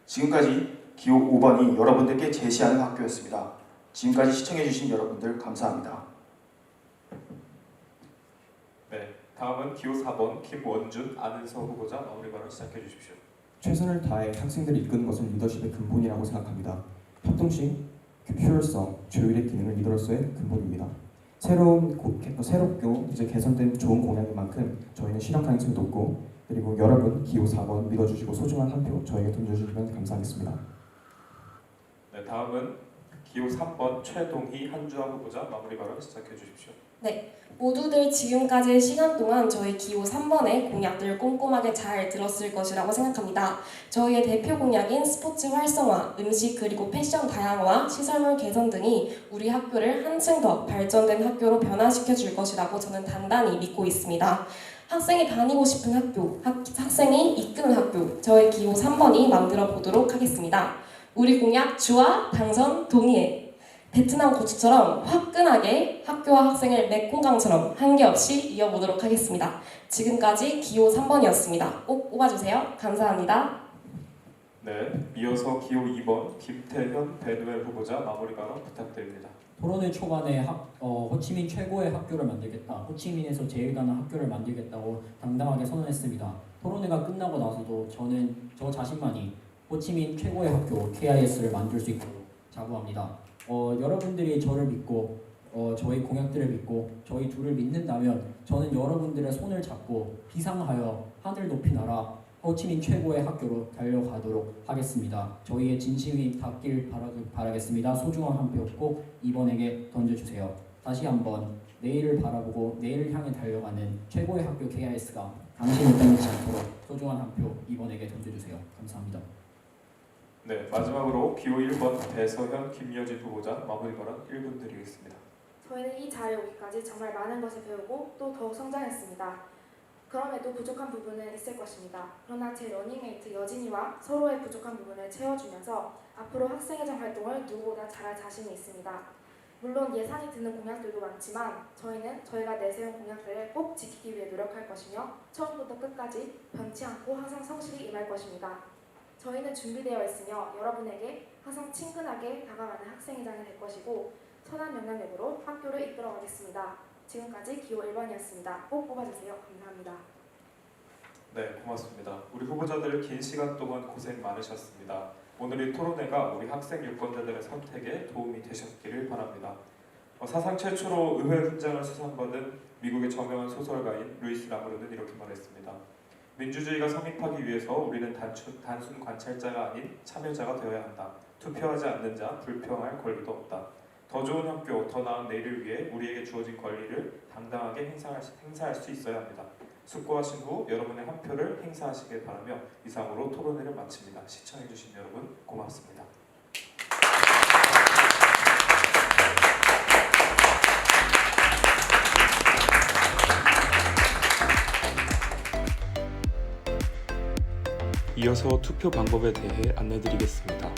지금까지 기호 5번이 여러분들께 제시하는 학교였습니다. 지금까지 시청해 주신 여러분들 감사합니다. 네, 다음은 기호 4번 김원준 안은서 후보자 마무리 발언 시작해 주십시오. 최선을 다해 학생들을 이끄는 것은 리더십의 근본이라고 생각합니다. 협동심, 효율성, 조율의 기능을 리더로서의 근본입니다. 새롭고 이제 개선된 좋은 공약인 만큼 저희는 실현 가능성이 높고 그리고 여러분 기호 4번 믿어주시고 소중한 한 표 저에게 던져주시면 감사하겠습니다. 네, 다음은 기호 3번 최동희 한주아 후보자 마무리 발언 시작해 주십시오. 네, 모두들 지금까지의 시간 동안 저희 기호 3번의 공약들 꼼꼼하게 잘 들었을 것이라고 생각합니다. 저희의 대표 공약인 스포츠 활성화, 음식 그리고 패션 다양화, 시설물 개선 등이 우리 학교를 한층 더 발전된 학교로 변화시켜 줄 것이라고 저는 단단히 믿고 있습니다. 학생이 다니고 싶은 학교, 학생이 이끄는 학교, 저희 기호 3번이 만들어 보도록 하겠습니다. 우리 공약 주와 당선 동의해. 베트남 고추처럼 화끈하게 학교와 학생을 맥공강처럼 한계없이 이어보도록 하겠습니다. 지금까지 기호 3번이었습니다. 꼭 뽑아주세요. 감사합니다. 네, 이어서 기호 2번 김태현 베누엘 후보자 마무리 발언 부탁드립니다. 토론회 초반에 호치민 최고의 학교를 만들겠다. 호치민에서 제일 가는 학교를 만들겠다고 당당하게 선언했습니다. 토론회가 끝나고 나서도 저는 저 자신만이 호치민 최고의 학교 KIS를 만들 수 있도록 자부합니다. 여러분들이 저를 믿고 저희 공약들을 믿고 저희 둘을 믿는다면 저는 여러분들의 손을 잡고 비상하여 하늘 높이 날아 호치민 최고의 학교로 달려가도록 하겠습니다. 저희의 진심이 닿길 바라겠습니다. 소중한 한 표 꼭 이번에게 던져주세요. 다시 한번 내일을 바라보고 내일을 향해 달려가는 최고의 학교 KIS가 당신을 떠나지 않도록 소중한 한 표 이번에게 던져주세요. 감사합니다. 네, 마지막으로 기호 1번 배서현, 김여진 후보자 마무리 발언 1분 드리겠습니다. 저희는 이 자리에 오기까지 정말 많은 것을 배우고 또 더욱 성장했습니다. 그럼에도 부족한 부분은 있을 것입니다. 그러나 제 러닝메이트 여진이와 서로의 부족한 부분을 채워주면서 앞으로 학생회장 활동을 누구보다 잘할 자신이 있습니다. 물론 예산이 드는 공약들도 많지만 저희는 저희가 내세운 공약들을 꼭 지키기 위해 노력할 것이며 처음부터 끝까지 변치 않고 항상 성실히 임할 것입니다. 저희는 준비되어 있으며 여러분에게 항상 친근하게 다가가는 학생회장이 될 것이고 선한 영향력으로 학교를 이끌어가겠습니다. 지금까지 기호 1번이었습니다. 꼭 뽑아주세요. 감사합니다. 네, 고맙습니다. 우리 후보자들 긴 시간 동안 고생 많으셨습니다. 오늘 이 토론회가 우리 학생 유권자들의 선택에 도움이 되셨기를 바랍니다. 사상 최초로 의회 훈장을 수상받은 미국의 저명한 소설가인 루이스 라무르는 이렇게 말했습니다. 민주주의가 성립하기 위해서 우리는 단순 관찰자가 아닌 참여자가 되어야 한다. 투표하지 않는 자 불평할 권리도 없다. 더 좋은 학교, 더 나은 내일을 위해 우리에게 주어진 권리를 당당하게 행사할 수 있어야 합니다. 숙고하신 후 여러분의 한 표를 행사하시길 바라며 이상으로 토론회를 마칩니다. 시청해주신 여러분 고맙습니다. 이어서 투표 방법에 대해 안내드리겠습니다.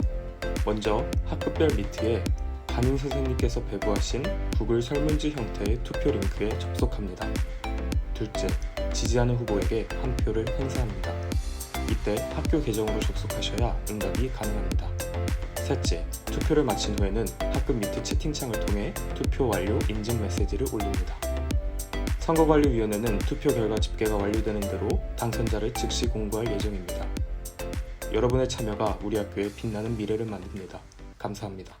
먼저 학급별 미트에 담임 선생님께서 배부하신 구글 설문지 형태의 투표 링크에 접속합니다. 둘째, 지지하는 후보에게 한 표를 행사합니다. 이때 학교 계정으로 접속하셔야 응답이 가능합니다. 셋째, 투표를 마친 후에는 학급 미트 채팅창을 통해 투표 완료 인증 메시지를 올립니다. 선거관리위원회는 투표 결과 집계가 완료되는 대로 당선자를 즉시 공고할 예정입니다. 여러분의 참여가 우리 학교의 빛나는 미래를 만듭니다. 감사합니다.